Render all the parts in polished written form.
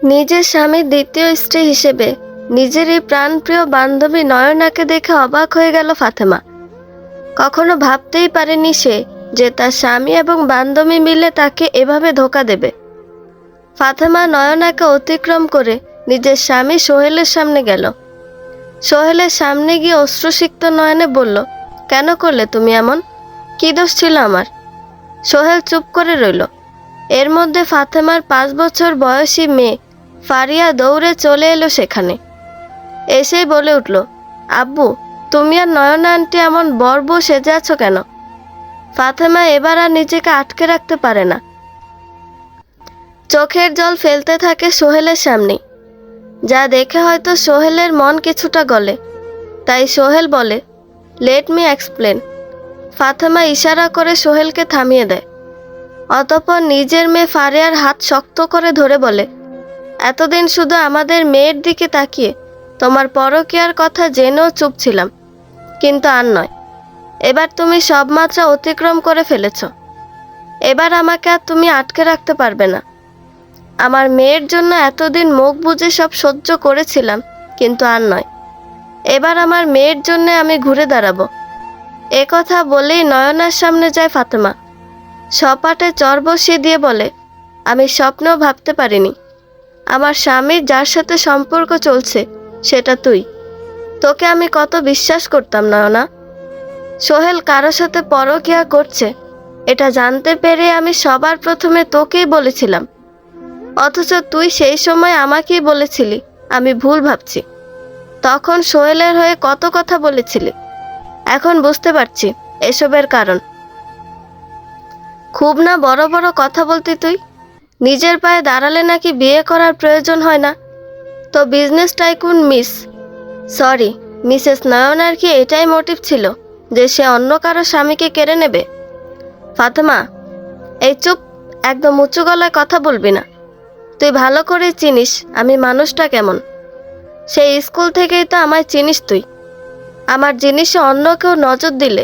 নিজের স্বামীর দ্বিতীয় স্ত্রী হিসেবে নিজের এই প্রাণপ্রিয় বান্ধবী নয়নাকে দেখে অবাক হয়ে গেল ফাতেমা। কখনো ভাবতেই পারেনি সে যে তার স্বামী এবং বান্ধবী মিলে তাকে এভাবে ধোঁকা দেবে। ফাতেমা নয়নাকে অতিক্রম করে নিজের স্বামী সোহেলের সামনে গেল। সোহেলের সামনে গিয়ে অশ্রুসিক্ত নয়নে বলল, কেন করলে তুমি এমন? কী দোষ ছিল আমার? সোহেল চুপ করে রইল। এর মধ্যে ফাতেমার 5 বছর বয়সী মেয়ে ফারিয়া দৌড়ে চলে এলো সেখানে। এসেই বলে উঠল, আব্বু, তুমি আর নয়না আন্টি এমন বর্ব সেজে আছো কেন? ফাতেমা এবার আর নিজেকে আটকে রাখতে পারে না, চোখের জল ফেলতে থাকে সোহেলের সামনে। যা দেখে হয়তো সোহেলের মন কিছুটা গলে। তাই সোহেল বলে, লেট মি এক্সপ্লেন। ফাতেমা ইশারা করে সোহেলকে থামিয়ে দেয়। অতঃপর নিজের মেয়ে ফারিয়ার হাত শক্ত করে ধরে বলে, এতদিন শুধু আমাদের মেয়ের দিকে তাকিয়ে তোমার পরকীয়ার কথা জেনেও চুপ ছিলাম, কিন্তু আর নয়। এবার তুমি সব মাত্রা অতিক্রম করে ফেলেছ। এবার আমাকে আর তুমি আটকে রাখতে পারবে না। আমার মেয়ের জন্য এতদিন মুখ বুজে সব সহ্য করেছিলাম, কিন্তু আর নয়। এবার আমার মেয়ের জন্য আমি ঘুরে দাঁড়াবো। এ কথা বলেই নয়নার সামনে যায় ফাতেমা। সপাটে চর বসিয়ে দিয়ে বলে, আমি স্বপ্নেও ভাবতে পারিনি আমার স্বামীর যার সাথে সম্পর্ক চলছে সেটা তুই। তোকে আমি কত বিশ্বাস করতাম নয়না। সোহেল কারো সাথে পরকীয়া করছে এটা জানতে পেরে আমি সবার প্রথমে তোকেই বলেছিলাম, অথচ তুই সেই সময় আমাকেই বলেছিলি আমি ভুল ভাবছি। তখন সোহেলের হয়ে কত কথা বলেছিলি। এখন বুঝতে পারছি এসবের কারণ। খুব না বড় বড় কথা বলতি তুই। নিজের পায়ে দাঁড়ালে নাকি বিয়ে করার প্রয়োজন হয় না। তো বিজনেস টাইকুন মিসেস নয়নার কি এটাই মোটিভ ছিল যে সে অন্য কারো স্বামীকে কেড়ে নেবে? ফাতেমা, এই চুপ, একদম উঁচু গলায় কথা বলবি না। তুই ভালো করে চিনিস আমি মানুষটা কেমন। সেই স্কুল থেকেই তো আমায় চিনিস তুই। আমার জিনিসে অন্য কেউ নজর দিলে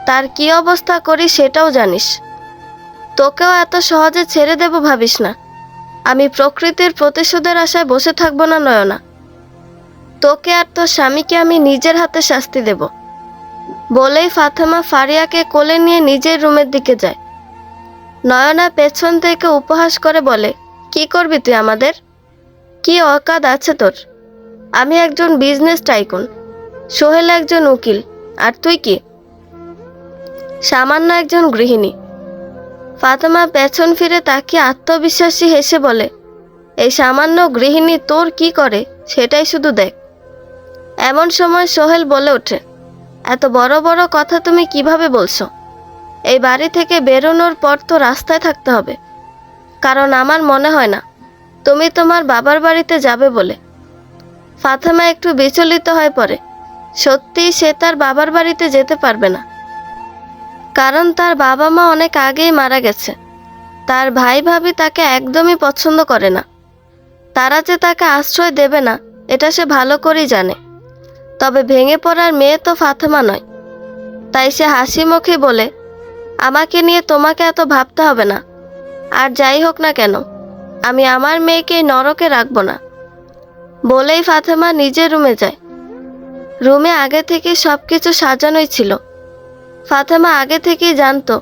তার কি অবস্থা করি সেটাও জানিস। তোকেও এত সহজে ছেড়ে দেব ভাবিস না। আমি প্রকৃতির প্রতিশোধের আশায় বসে থাকবো না নয়না। তোকে আর তোর স্বামীকে আমি নিজের হাতে শাস্তি দেব। বলেই ফাতেমা ফারিয়াকে কোলে নিয়ে নিজের রুমের দিকে যায়। নয়না পেছন থেকে উপহাস করে বলে, কি করবি তুই আমাদের? কি অকাদ আছে তোর? আমি একজন বিজনেস টাইকুন, সোহেল একজন উকিল, আর তুই কি? সামান্য একজন গৃহিণী। ফাতেমা পেছন ফিরে তাকিয়ে আত্মবিশ্বাসী হেসে বলে, এই সামান্য গৃহিণী তোর কি করে সেটাই শুধু দেখ। এমন সময় সোহেল বলে ওঠে, এত বড় বড় কথা তুমি কিভাবে বলছো? এই বাড়ি থেকে বেরোনোর পর তো রাস্তায় থাকতে হবে, কারণ আমার মনে হয় না তুমি তোমার বাবার বাড়িতে যাবে বলে। ফাতেমা একটু বিচলিত হয়ে পড়ে। সত্যিই সে তার বাবার বাড়িতে যেতে পারবে না, কারণ তার বাবা মা অনেক আগেই মারা গেছে। তার ভাই ভাবি তাকে একদমই পছন্দ করে না। তারা যে তাকে আশ্রয় দেবে না এটা সে ভালো করেই জানে। তবে ভেঙে পড়ার মেয়ে তো ফাতেমা নয়। তাই সে হাসি মুখে বলে, আমাকে নিয়ে তোমাকে এত ভাবতে হবে না। আর যাই হোক না কেন, আমি আমার মেয়েকে নরকে রাখবো না। বলেই ফাতেমা নিজের রুমে যায়। রুমে আগে থেকে সব কিছু সাজানোই ছিল। ফাতেমা আগে থেকেই জানতো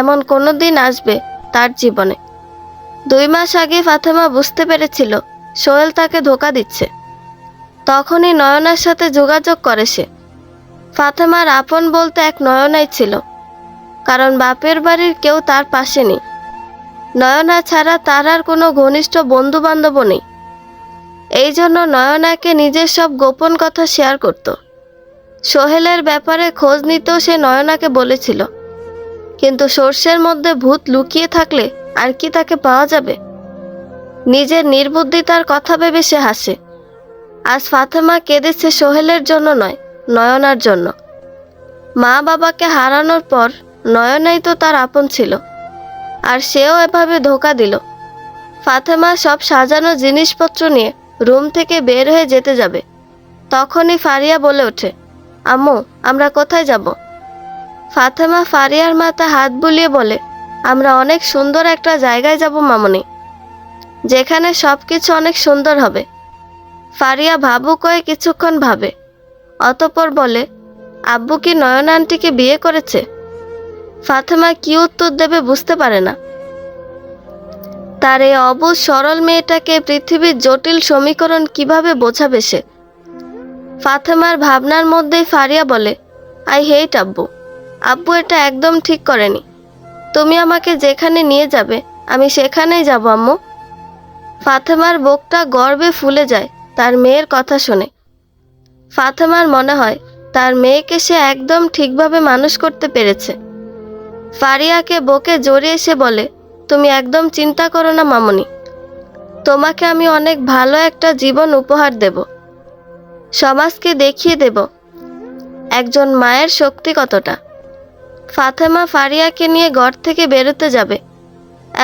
এমন কোনো দিন আসবে তার জীবনে। 2 মাস আগে ফাতেমা বুঝতে পেরেছিল সোহেল তাকে ধোঁকা দিচ্ছে। তখনই নয়নার সাথে যোগাযোগ করে সে। ফাতেমার আপন বলতে এক নয়নাই ছিল, কারণ বাপের বাড়ির কেউ তার পাশে নেই। নয়না ছাড়া তার আর কোনো ঘনিষ্ঠ বন্ধু বান্ধবও নেই। এই জন্য নয়নাকে নিজের সব গোপন কথা শেয়ার করত। সোহেলের ব্যাপারে খোঁজ নিতেও সে নয়নাকে বলেছিল, কিন্তু সর্ষের মধ্যে ভূত লুকিয়ে থাকলে আর কি তাকে পাওয়া যাবে? নিজের নির্বুদ্ধিতার কথা ভেবে সে হাসে। আজ ফাতেমা কেঁদেছে সোহেলের জন্য নয়, নয়নার জন্য। মা বাবাকে হারানোর পর নয়নাই তো তার আপন ছিল, আর সেও এভাবে ধোঁকা দিল। ফাতেমা সব সাজানো জিনিসপত্র নিয়ে রুম থেকে বের হয়ে যেতে যাবে। তখনই ফারিয়া বলে ওঠে, আম্মু, আমরা কোথায় যাব? ফাতেমা ফারিয়ার মাথায় হাত বুলিয়ে বলে, আমরা অনেক সুন্দর একটা জায়গায় যাব মামনি। যেখানে সব কিছু অনেক সুন্দর হবে। ফারিয়া ভাবুক হয়ে কিছুক্ষণ ভাবে, অতঃপর বলে, আব্বু কি নয়না আন্টিকে বিয়ে করেছে? ফাতেমা কি উত্তর দেবে বুঝতে পারে না। তার এই অবুঝ সরল মেয়েটাকে পৃথিবীর জটিল সমীকরণ কিভাবে বোঝাবে সে? ফাতেমার ভাবনার মধ্যেই ফারিয়া বলে, আই হেট আব্বু। আব্বু এটা একদম ঠিক করেনি। তুমি আমাকে যেখানে নিয়ে যাবে আমি সেখানেই যাব আম্মু। ফাতেমার বুকটা গর্বে ফুলে যায় তার মেয়ের কথা শুনে। ফাতেমার মনে হয় তার মেয়েকে সে একদম ঠিকভাবে মানুষ করতে পেরেছে। ফারিয়াকে বুকে জড়িয়ে সে বলে, তুমি একদম চিন্তা করো না মামুনি, তোমাকে আমি অনেক ভালো একটা জীবন উপহার দেব। সমাজকে দেখিয়ে দেব একজন মায়ের শক্তি কতটা। ফাতেমা ফারিয়াকে নিয়ে ঘর থেকে বেরোতে যাবে,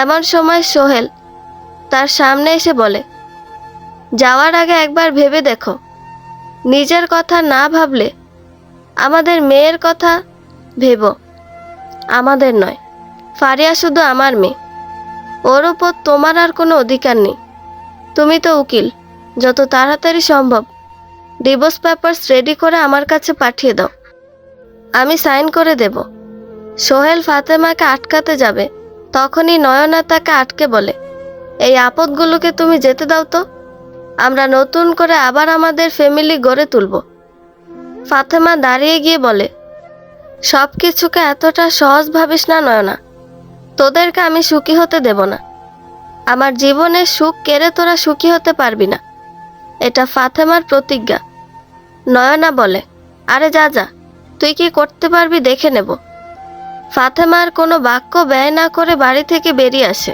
এমন সময় সোহেল তার সামনে এসে বলে, যাওয়ার আগে একবার ভেবে দেখো, নিজের কথা না ভাবলে আমাদের মেয়ের কথা ভেবো। আমাদের নয়, ফারিয়া শুধু আমার মেয়ে, ওর ওপর তোমার আর কোনো অধিকার নেই। তুমি তো উকিল, যত তাড়াতাড়ি সম্ভব ডিভোর্স পেপারস রেডি করে আমার কাছে পাঠিয়ে দাও, আমি সাইন করে দেব। সোহেল ফাতেমাকে আটকাতে যাবে, তখনই নয়না তাকে আটকে বলে, এই আপদগুলোকে তুমি যেতে দাও তো, আমরা নতুন করে আবার আমাদের ফ্যামিলি গড়ে তুলব। ফাতেমা দাঁড়িয়ে গিয়ে বলে, সব কিছুকে এতটা সহজ ভাবিস না নয়না, তোদেরকে আমি সুখী হতে দেব না। আমার জীবনের সুখ কেড়ে তোরা সুখী হতে পারবি না, এটা ফাতেমার প্রতিজ্ঞা। নয়না বলে, আরে যা যা, তুই কি করতে পারবি দেখে নেব। ফাতেমার কোনো বাক্য ব্যয় না করে বাড়ি থেকে বেরিয়ে আসে।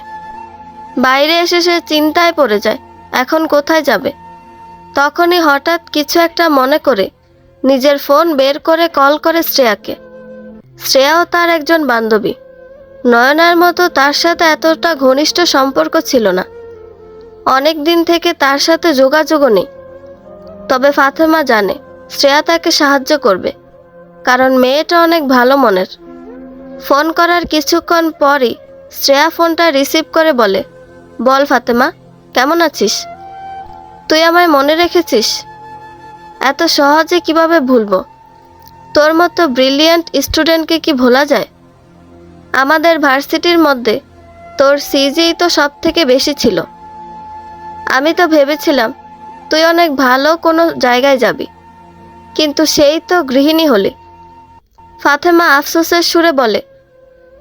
বাইরে এসে সে চিন্তায় পড়ে যায়, এখন কোথায় যাবে। তখনই হঠাৎ কিছু একটা মনে করে নিজের ফোন বের করে কল করে শ্রেয়াকে। শ্রেয়াও তার একজন বান্ধবী। নয়নার মতো তার সাথে এতটা ঘনিষ্ঠ সম্পর্ক ছিল না, অনেক দিন থেকে তার সাথে যোগাযোগও নেই। তবে ফাতেমা জানে শ্রেয়া তাকে সাহায্য করবে, কারণ মেয়েটা অনেক ভালো মনের। ফোন করার কিছুক্ষণ পরই শ্রেয়া ফোনটা রিসিভ করে বলে, বল ফাতেমা, কেমন আছিস? তুই আমায় মনে রেখেছিস? এত সহজে কিভাবে ভুলবো? তোর মতো ব্রিলিয়ান্ট স্টুডেন্টকে কি ভোলা যায়? আমাদের ভার্সিটির মধ্যে তোর সিজিই তো সব থেকে বেশি ছিল। আমি তো ভেবেছিলাম তুই অনেক ভালো কোনো জায়গায় যাবি, কিন্তু সেই তো গৃহিণী হলি। ফাতেমা আফসোসের সুরে বলে,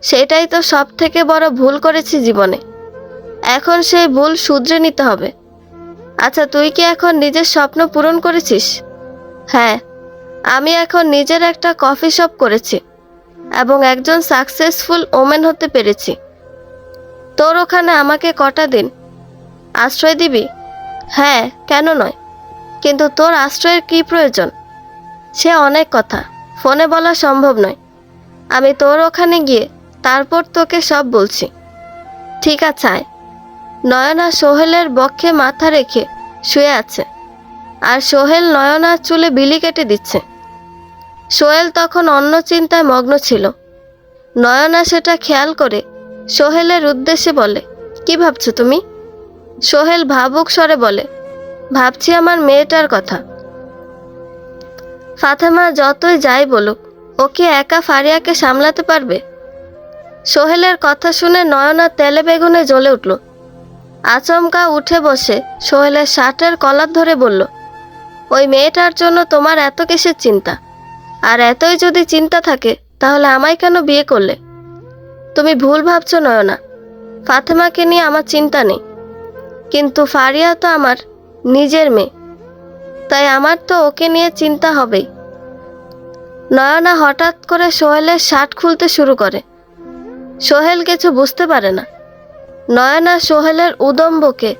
সেটাই তো সব থেকে বড় ভুল করেছি জীবনে, এখন সেই ভুল শুধরে নিতে হবে। আচ্ছা, তুই কি এখন নিজের স্বপ্ন পূরণ করেছিস? হ্যাঁ, আমি এখন নিজের একটা কফি শপ করেছি এবং একজন সাকসেসফুল ওমেন হতে পেরেছি। তোর ওখানে আমাকে কটা দিন আশ্রয় দিবি? হ্যাঁ, কেন নয়, কিন্তু তোর আশ্রয়ের কি প্রয়োজন? সে অনেক কথা ফোনে বলা সম্ভব নয়। আমি তোর ওখানে গিয়ে তারপর তোকে সব বলছি। ঠিক আছে, আয়। নয়না সোহেলের বক্ষে মাথা রেখে শুয়ে আছে, আর সোহেল নয়নার চুলে বিলি কেটে দিচ্ছে। সোহেল তখন অন্য চিন্তায় মগ্ন ছিল। নয়না সেটা খেয়াল করে সোহেলের উদ্দেশ্যে বলে, কি ভাবছো তুমি? সোহেল ভাবুক স্বরে বলে, ভাবছি আমার মেয়েটার কথা। ফাতেমা যতই যাই বলুক, ওকে একা ফারিয়াকে সামলাতে পারবে? সোহেলের কথা শুনে নয়না তেলে বেগুনে জ্বলে উঠল। আচমকা উঠে বসে সোহেলের শার্টের কলার ধরে বলল, ওই মেয়েটার জন্য তোমার এত কিসের চিন্তা? আর এতই যদি চিন্তা থাকে তাহলে আমায় কেন বিয়ে করলে? তুমি ভুল ভাবছো নয়না, ফাতেমাকে নিয়ে আমার চিন্তা নেই, কিন্তু ফারিয়া তো আমার নিজের মেয়ে, তাই আমার তো ওকে নিয়ে চিন্তা হবেই। নয়না হঠাৎ করে সোহেলের শার্ট খুলতে শুরু করে। সোহেল কিছু বুঝতে পারে না। নয়না সোহেলের উদম্বকে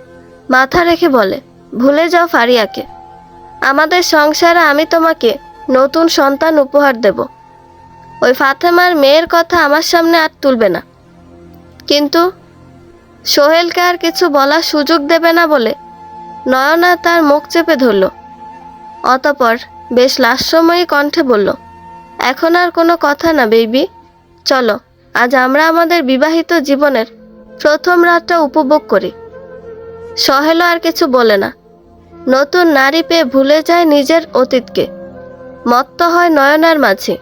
মাথা রেখে বলে, ভুলে যাও ফারিয়াকে। আমাদের সংসারে আমি তোমাকে নতুন সন্তান উপহার দেব। ওই ফাতেমার মেয়ের কথা আমার সামনে আর তুলবে না। কিন্তু সোহেলকে আর কিছু বলার সুযোগ দেবে না বলে নয়না তার মুখ চেপে ধরল। অতঃপর বেশ লাস্যময়ী কণ্ঠে বলল, এখন আর কোনো কথা না বেবি, চলো আজ আমরা আমাদের বিবাহিত জীবনের প্রথম রাতটা উপভোগ করি। সোহেলও আর কিছু বলে না। নতুন নারী পেয়ে ভুলে যায় নিজের অতীতকে, মত্ত হয় নয়নার মাঝে।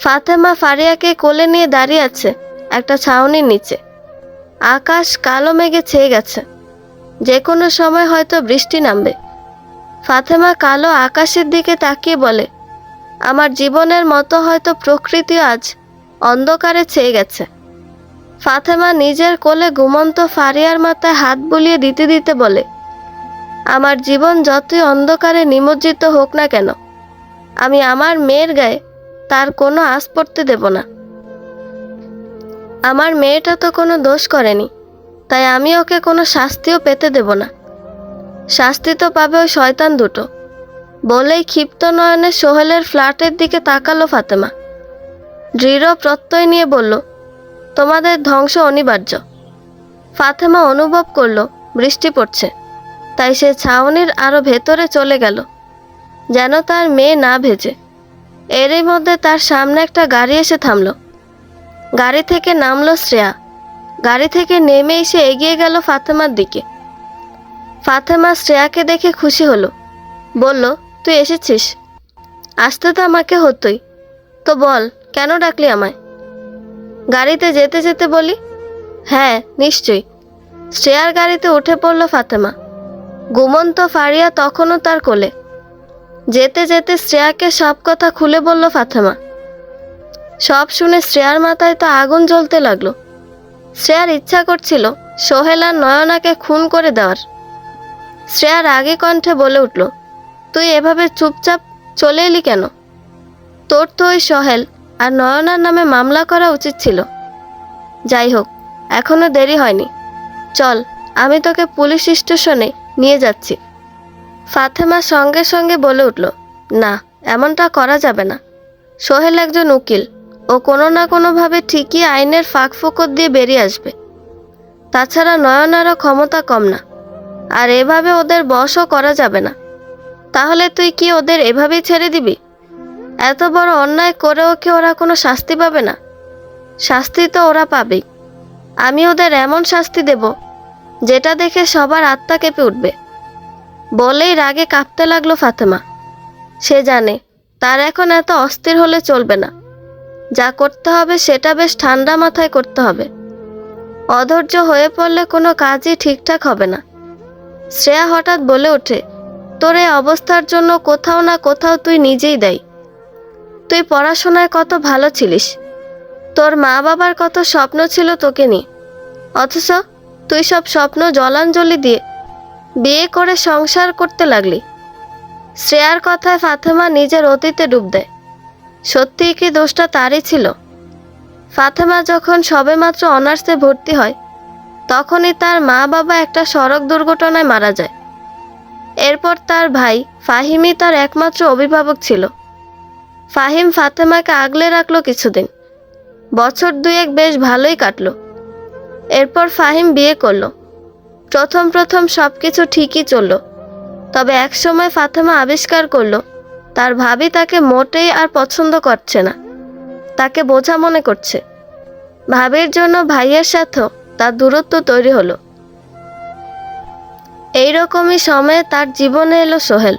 ফাতেমা ফারিয়াকে কোলে নিয়ে দাঁড়িয়ে আছে একটা ছাউনির নিচে। আকাশ কালো মেঘে ছেয়ে গেছে, যে কোনো সময় হয়তো বৃষ্টি নামবে। ফাতেমা কালো আকাশের দিকে তাকিয়ে বলে, আমার জীবনের মতো হয়তো প্রকৃতি আজ অন্ধকারে ছেয়ে গেছে। ফাতেমা নিজের কোলে ঘুমন্ত ফারিয়ার মাথায় হাত বুলিয়ে দিতে দিতে বলে, আমার জীবন যতই অন্ধকারে নিমজ্জিত হোক না কেন, আমি আমার মেয়ের গায়ে তার কোনো আঁচ পড়তে দেব না। আমার মেয়েটা তো কোনো দোষ করেনি, তাই আমি ওকে কোনো শাস্তিও পেতে দেব না। শাস্তি তো পাবে ওই শয়তান দুটো। বলেই ক্ষিপ্ত নয়নে সোহেলের ফ্ল্যাটের দিকে তাকালো ফাতেমা। দৃঢ় প্রত্যয় নিয়ে বলল, তোমাদের ধ্বংস অনিবার্য। ফাতেমা অনুভব করলো বৃষ্টি পড়ছে, তাই সে ছাউনির আরো ভেতরে চলে গেল, যেন তার মেয়ে না ভেজে। এরই মধ্যে তার সামনে একটা গাড়ি এসে থামলো। গাড়ি থেকে নামলো শ্রেয়া। গাড়ি থেকে নেমে এসে এগিয়ে গেল ফাতেমার দিকে। ফাতেমা শ্রেয়াকে দেখে খুশি হলো, বলল, তুই এসেছিস? আসতে তো আমাকে হতোই, তো বল কেন ডাকলি আমায়? গাড়িতে যেতে যেতে বলি। হ্যাঁ নিশ্চয়ই। শ্রেয়ার গাড়িতে উঠে পড়ল ফাতেমা। ঘুমন্ত ফারিয়া তখনও তার কোলে। যেতে যেতে শ্রেয়াকে সব কথা খুলে বলল ফাতেমা। সব শুনে শ্রেয়ার মাথায় তো আগুন জ্বলতে লাগলো। শ্রেয়ার ইচ্ছা করছিল সোহেল আর নয়নাকে খুন করে দেওয়ার। শ্রেয়া রাগী কণ্ঠে বলে উঠল, তুই এভাবে চুপচাপ চলে এলি কেন? তোর তো ওই সোহেল আর নয়নার নামে মামলা করা উচিত ছিল। যাই হোক, এখনো দেরি হয়নি, চল আমি তোকে পুলিশ স্টেশনে নিয়ে যাচ্ছি। ফাতেমা সঙ্গে সঙ্গে বলে উঠল, না, এমনটা করা যাবে না। সোহেল একজন উকিল, ও কোনো না কোনোভাবে ঠিকই আইনের ফাঁক ফোকর দিয়ে বেরিয়ে আসবে। তাছাড়া নয়নারও ক্ষমতা কম না, আর এভাবে ওদের বশও করা যাবে না। তাহলে তুই কি ওদের এভাবেই ছেড়ে দিবি? এত বড় অন্যায় করেও কি ওরা কোনো শাস্তি পাবে না? শাস্তি তো ওরা পাবেই। আমি ওদের এমন শাস্তি দেব যেটা দেখে সবার আত্মা কেঁপে উঠবে। বলেই রাগে কাঁপতে লাগলো ফাতেমা। সে জানে তার এখন এত অস্থির হলে চলবে না। যা করতে হবে সেটা বেশ ঠান্ডা মাথায় করতে হবে। অধৈর্য হয়ে পড়লে কোনো কাজই ঠিকঠাক হবে না। শ্রেয়া হঠাৎ বলে ওঠে, তোর এই অবস্থার জন্য কোথাও না কোথাও তুই নিজেই দায়ী। তুই পড়াশোনায় কত ভালো ছিলিস, তোর মা বাবার কত স্বপ্ন ছিল তোকে নিয়ে, অথচ তুই সব স্বপ্ন জলাঞ্জলি দিয়ে বিয়ে করে সংসার করতে লাগলি। শ্রেয়ার কথায় ফাতেমা নিজের অতীতে ডুব দেয়। সত্যিই কি দোষটা তারই ছিল? ফাতেমা যখন সবেমাত্র অনার্সে ভর্তি হয়, তখনই তার মা বাবা একটা সড়ক দুর্ঘটনায় মারা যায়। এরপর তার ভাই ফাহিমই তার একমাত্র অভিভাবক ছিল। ফাহিম ফাতেমাকে আগলে রাখলো কিছুদিন। বছর দুয়েক বেশ ভালোই কাটলো। এরপর ফাহিম বিয়ে করলো। প্রথম সব কিছু ঠিকই চলল। তবে একসময় ফাতেমা আবিষ্কার করলো তার ভাবি তাকে মোটেই আর পছন্দ করছে না, তাকে বোঝা মনে করছে। ভাবির জন্য ভাইয়ের সাথেও তার দূরত্ব তৈরি হলো। এইরকমই সময়ে তার জীবনে এলো সোহেল।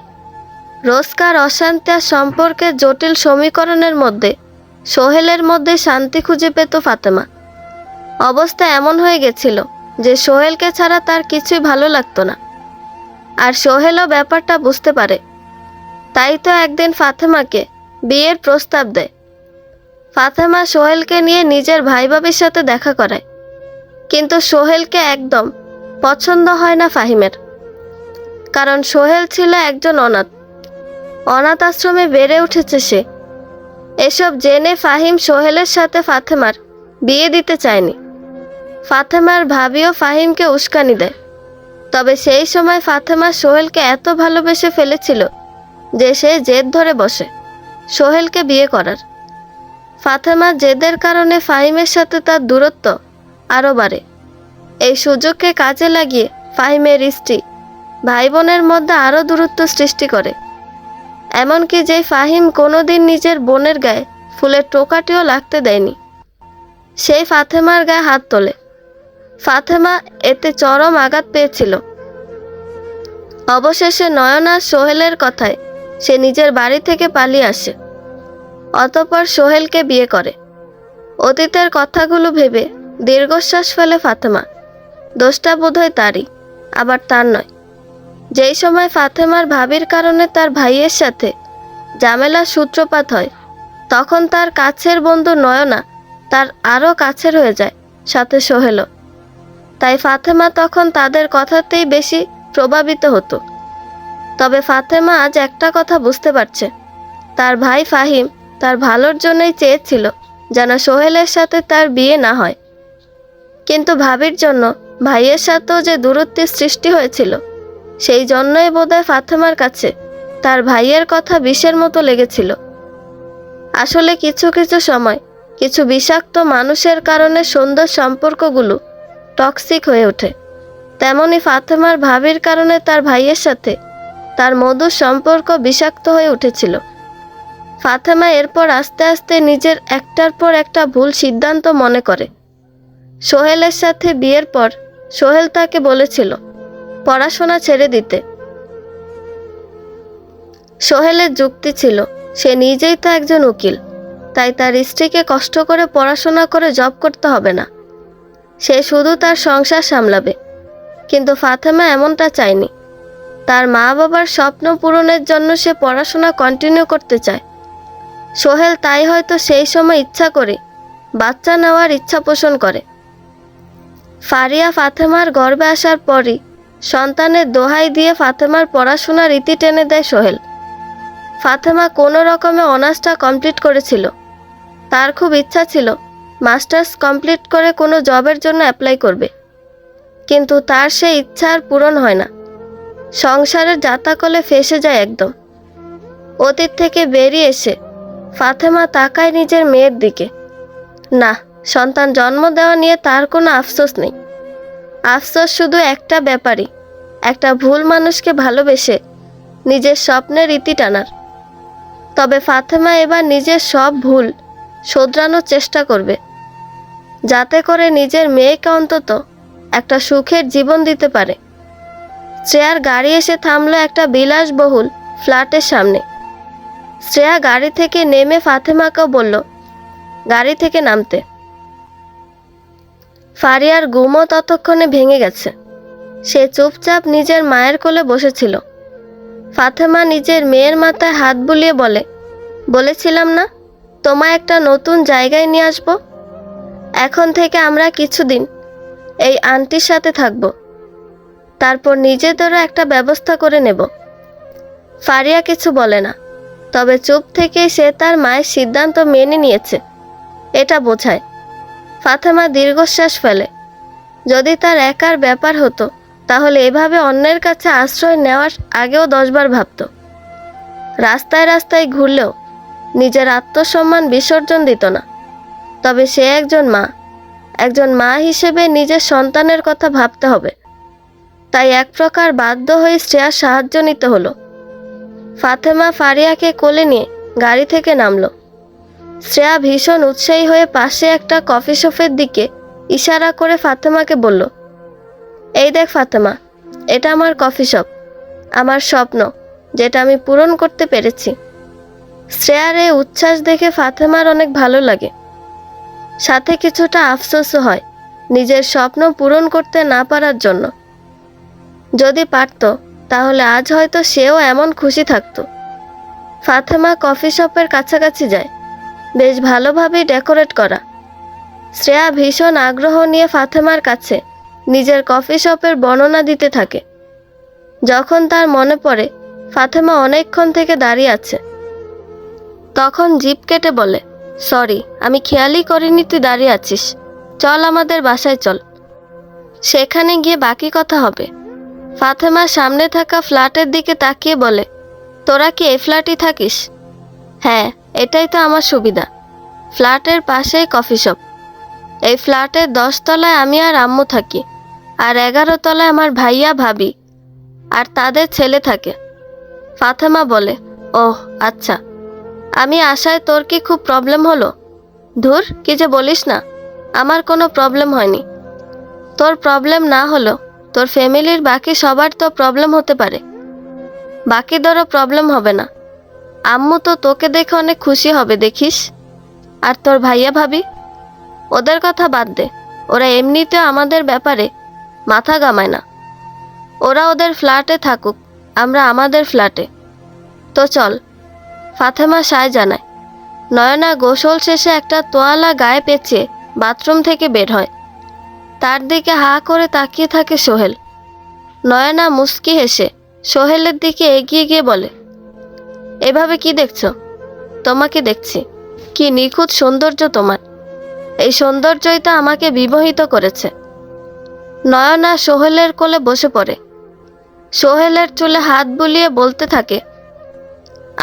রোজকার অশান্তি আর সম্পর্কের জটিল সমীকরণের মধ্যে সোহেলের মধ্যে শান্তি খুঁজে পেত ফাতেমা। অবস্থা এমন হয়ে গেছিল যে সোহেলকে ছাড়া তার কিছুই ভালো লাগতো না। আর সোহেলও ব্যাপারটা বুঝতে পারে। তাই তো একদিন ফাতেমাকে বিয়ের প্রস্তাব দেয়। ফাতেমা সোহেলকে নিয়ে নিজের ভাই ভাবির সাথে দেখা করায়, কিন্তু সোহেলকে একদম পছন্দ হয় না ফাহিমের। কারণ সোহেল ছিল একজন অনাথ আশ্রমে বেড়ে উঠেছে সে। এসব জেনে ফাহিম সোহেলের সাথে ফাতেমার বিয়ে দিতে চায়নি। ফাতেমার ভাবিও ফাহিমকে উস্কানি দেয়। তবে সেই সময় ফাতেমা সোহেলকে এত ভালোবেসে ফেলেছিল যে সে জেদ ধরে বসে সোহেলকে বিয়ে করার। ফাতেমার জেদের কারণে ফাহিমের সাথে তার দূরত্ব আরও বাড়ে। এই সুযোগকে কাজে লাগিয়ে ফাহিমের স্ত্রী ভাই বোনের মধ্যে আরও দূরত্ব সৃষ্টি করে। এমনকি যে ফাহিম কোনোদিন নিজের বোনের গায়ে ফুলের টোকাটিও লাগতে দেয়নি, সেই ফাতেমার গায়ে হাত তোলে। ফাতেমা এতে চরম আঘাত পেয়েছিল। অবশেষে নয়ন আর সোহেলের কথায় সে নিজের বাড়ি থেকে পালিয়ে আসে। অতঃপর সোহেলকে বিয়ে করে। অতীতের কথাগুলো ভেবে দীর্ঘশ্বাস ফেলে ফাতেমা। দোষটা বোধহয় তারই, আবার তার নয়। যেই সময় ফাতেমার ভাবির কারণে তার ভাইয়ের সাথে ঝামেলার সূত্রপাত হয়, তখন তার কাছের বন্ধু নয়না তার আরও কাছের হয়ে যায়, সাথে সোহেলও। তাই ফাতেমা তখন তাদের কথাতেই বেশি প্রভাবিত হতো। তবে ফাতেমা আজ একটা কথা বুঝতে পারছে, তার ভাই ফাহিম তার ভালোর জন্যই চেয়েছিল যেন সোহেলের সাথে তার বিয়ে না হয়। কিন্তু ভাবির জন্য ভাইয়ের সাথেও যে দূরত্বের সৃষ্টি হয়েছিল, সেই জন্যই বোধহয় ফাতেমার কাছে তার ভাইয়ের কথা বিষের মতো লেগেছিল। আসলে কিছু কিছু সময় কিছু বিষাক্ত মানুষের কারণে সুন্দর সম্পর্কগুলো টক্সিক হয়ে ওঠে। তেমনি ফাতেমার ভাবির কারণে তার ভাইয়ের সাথে তার মধুর সম্পর্ক বিষাক্ত হয়ে উঠেছিল। ফাতেমা এরপর আস্তে আস্তে নিজের একটার পর একটা ভুল সিদ্ধান্ত মনে করে। সোহেলের সাথে বিয়ের পর সোহেল তাকে বলেছিল পড়াশোনা ছেড়ে দিতে। সোহেলের যুক্তি ছিল সে নিজেই তো একজন উকিল, তাই তার স্ত্রীকে কষ্ট করে পড়াশোনা করে জব করতে হবে না, সে শুধু তার সংসার সামলাবে। কিন্তু ফাতেমা এমনটা চায়নি। তার মা বাবার স্বপ্ন পূরণের জন্য সে পড়াশোনা কন্টিনিউ করতে চায়। সোহেল তাই হয়তো সেই সময় ইচ্ছা করে বাচ্চা নেওয়ার ইচ্ছা পোষণ করে। ফারিয়া ফাতেমার গর্ভে আসার পরই সন্তানের দোহাই দিয়ে ফাতেমার পড়াশোনার রীতি টেনে দেয় সোহেল। ফাতেমা কোনো রকমে অনার্সটা কমপ্লিট করেছিল। তার খুব ইচ্ছা ছিল মাস্টার্স কমপ্লিট করে কোনো জবের জন্য অ্যাপ্লাই করবে, কিন্তু তার সেই ইচ্ছা আর পূরণ হয় না। সংসারের জাতাকলে ফেঁসে যায় একদম। অতীত থেকে বেরিয়ে এসে ফাতেমা তাকায় নিজের মেয়ের দিকে। না, সন্তান জন্ম দেওয়া নিয়ে তার কোনো আফসোস নেই। আফসোস শুধু একটা ব্যাপারই, একটা ভুল মানুষকে ভালোবেসে নিজের স্বপ্নের রীতি টানার। তবে ফাতেমা এবার নিজের সব ভুল শোধরানোর চেষ্টা করবে, যাতে করে নিজের মেয়েকে অন্তত একটা সুখের জীবন দিতে পারে। শ্রেয়ার গাড়ি এসে থামলো একটা বিলাসবহুল ফ্ল্যাটের সামনে। শ্রেয়া গাড়ি থেকে নেমে ফাতেমাকেও বলল গাড়ি থেকে নামতে। ফারিয়ার ঘুমও ততক্ষণে ভেঙে গেছে। সে চুপচাপ নিজের মায়ের কোলে বসেছিল। ফাতেমা নিজের মেয়ের মাথায় হাত বুলিয়ে বলেছিলাম না তোমায় একটা নতুন জায়গায় নিয়ে আসবো। এখন থেকে আমরা কিছুদিন এই আন্টির সাথে থাকব, তারপর নিজেদেরও একটা ব্যবস্থা করে নেব। ফারিয়া কিছু বলে না, তবে চুপ থেকেই সে তার মায়ের সিদ্ধান্ত মেনে নিয়েছে, এটা বোঝায়। ফাতেমা দীর্ঘশ্বাস ফেলে। যদি তার একার ব্যাপার হতো তাহলে এভাবে অন্যের কাছে আশ্রয় নেওয়ার আগেও 10 বার ভাবত। রাস্তায় রাস্তায় ঘুরলেও নিজের আত্মসম্মান বিসর্জন দিত না। তবে সে একজন মা হিসেবে নিজের সন্তানের কথা ভাবতে হবে। তাই এক প্রকার বাধ্য হয়ে শ্রেয়ার সাহায্য নিতে হলো। ফাতেমা ফারিয়াকে কোলে নিয়ে গাড়ি থেকে নামলো। শ্রেয়া ভীষণ উৎসাহী হয়ে পাশে একটা কফি শপের দিকে ইশারা করে ফাতেমাকে বলল, এই দেখ ফাতেমা, এটা আমার কফি শপ, আমার স্বপ্ন যেটা আমি পূরণ করতে পেরেছি। শ্রেয়ার এই উচ্ছ্বাস দেখে ফাতেমার অনেক ভালো লাগে, সাথে কিছুটা আফসোসও হয় নিজের স্বপ্ন পূরণ করতে না পারার জন্য। যদি পারত তাহলে আজ হয়তো সেও এমন খুশি থাকতো। ফাতেমা কফি শপের কাছাকাছি যায়, বেশ ভালোভাবেই ডেকোরেট করা। শ্রেয়া ভীষণ আগ্রহ নিয়ে ফাতেমার কাছে নিজের কফি শপের বর্ণনা দিতে থাকে। যখন তার মনে পড়ে ফাতেমা অনেকক্ষণ থেকে দাঁড়িয়ে আছে, তখন জিভ কেটে বলে, সরি, আমি খেয়ালই করিনি তুই দাঁড়িয়ে আছিস, চল আমাদের বাসায় চল, সেখানে গিয়ে বাকি কথা হবে। ফাতেমা সামনে থাকা ফ্ল্যাটের দিকে তাকিয়ে বলে, তোরা কি এই ফ্ল্যাটই থাকিস? হ্যাঁ, এটাই তো আমার সুবিধা, ফ্ল্যাটের পাশেই কফি শপ। এই ফ্ল্যাটের 10 তলায় আমি আর আম্মু থাকি, আর 11 তলায় আমার ভাইয়া ভাবি আর তাদের ছেলে থাকে। ফাতেমা বলে, ওহ আচ্ছা, আমি আসায় তোর কি খুব প্রবলেম হলো? ধুর, কি যে বলিস না, আমার কোনো প্রবলেম হয়নি। তোর প্রবলেম না হলো তোর ফ্যামিলির বাকি সবার তো প্রবলেম হতে পারে, বাকিদেরও প্রবলেম হবে না। আম্মু তো তোকে দেখে অনেক খুশি হবে দেখিস। আর তোর ভাইয়া ভাবি, ওদের কথা বাদ দে, ওরা এমনিতেও আমাদের ব্যাপারে মাথা ঘামায় না। ওরা ওদের ফ্ল্যাটে থাকুক, আমরা আমাদের ফ্ল্যাটে। তো চল। ফাতেমা সায় জানায়। নয়না গোসল শেষে একটা তোয়ালা গায়ে পেঁচিয়ে বাথরুম থেকে বের হয়। তার দিকে হা করে তাকিয়ে থাকে সোহেল। নয়না মুস্কি হেসে সোহেলের দিকে এগিয়ে গিয়ে বলে, এভাবে কি দেখছো? তোমাকে দেখছি। কি নিখুঁত সৌন্দর্য তোমার। এই সৌন্দর্যই তো আমাকে বিমোহিত করেছে। নয়না সোহেলের কোলে বসে পড়ে। সোহেলের চুলে হাত বুলিয়ে বলতে থাকে,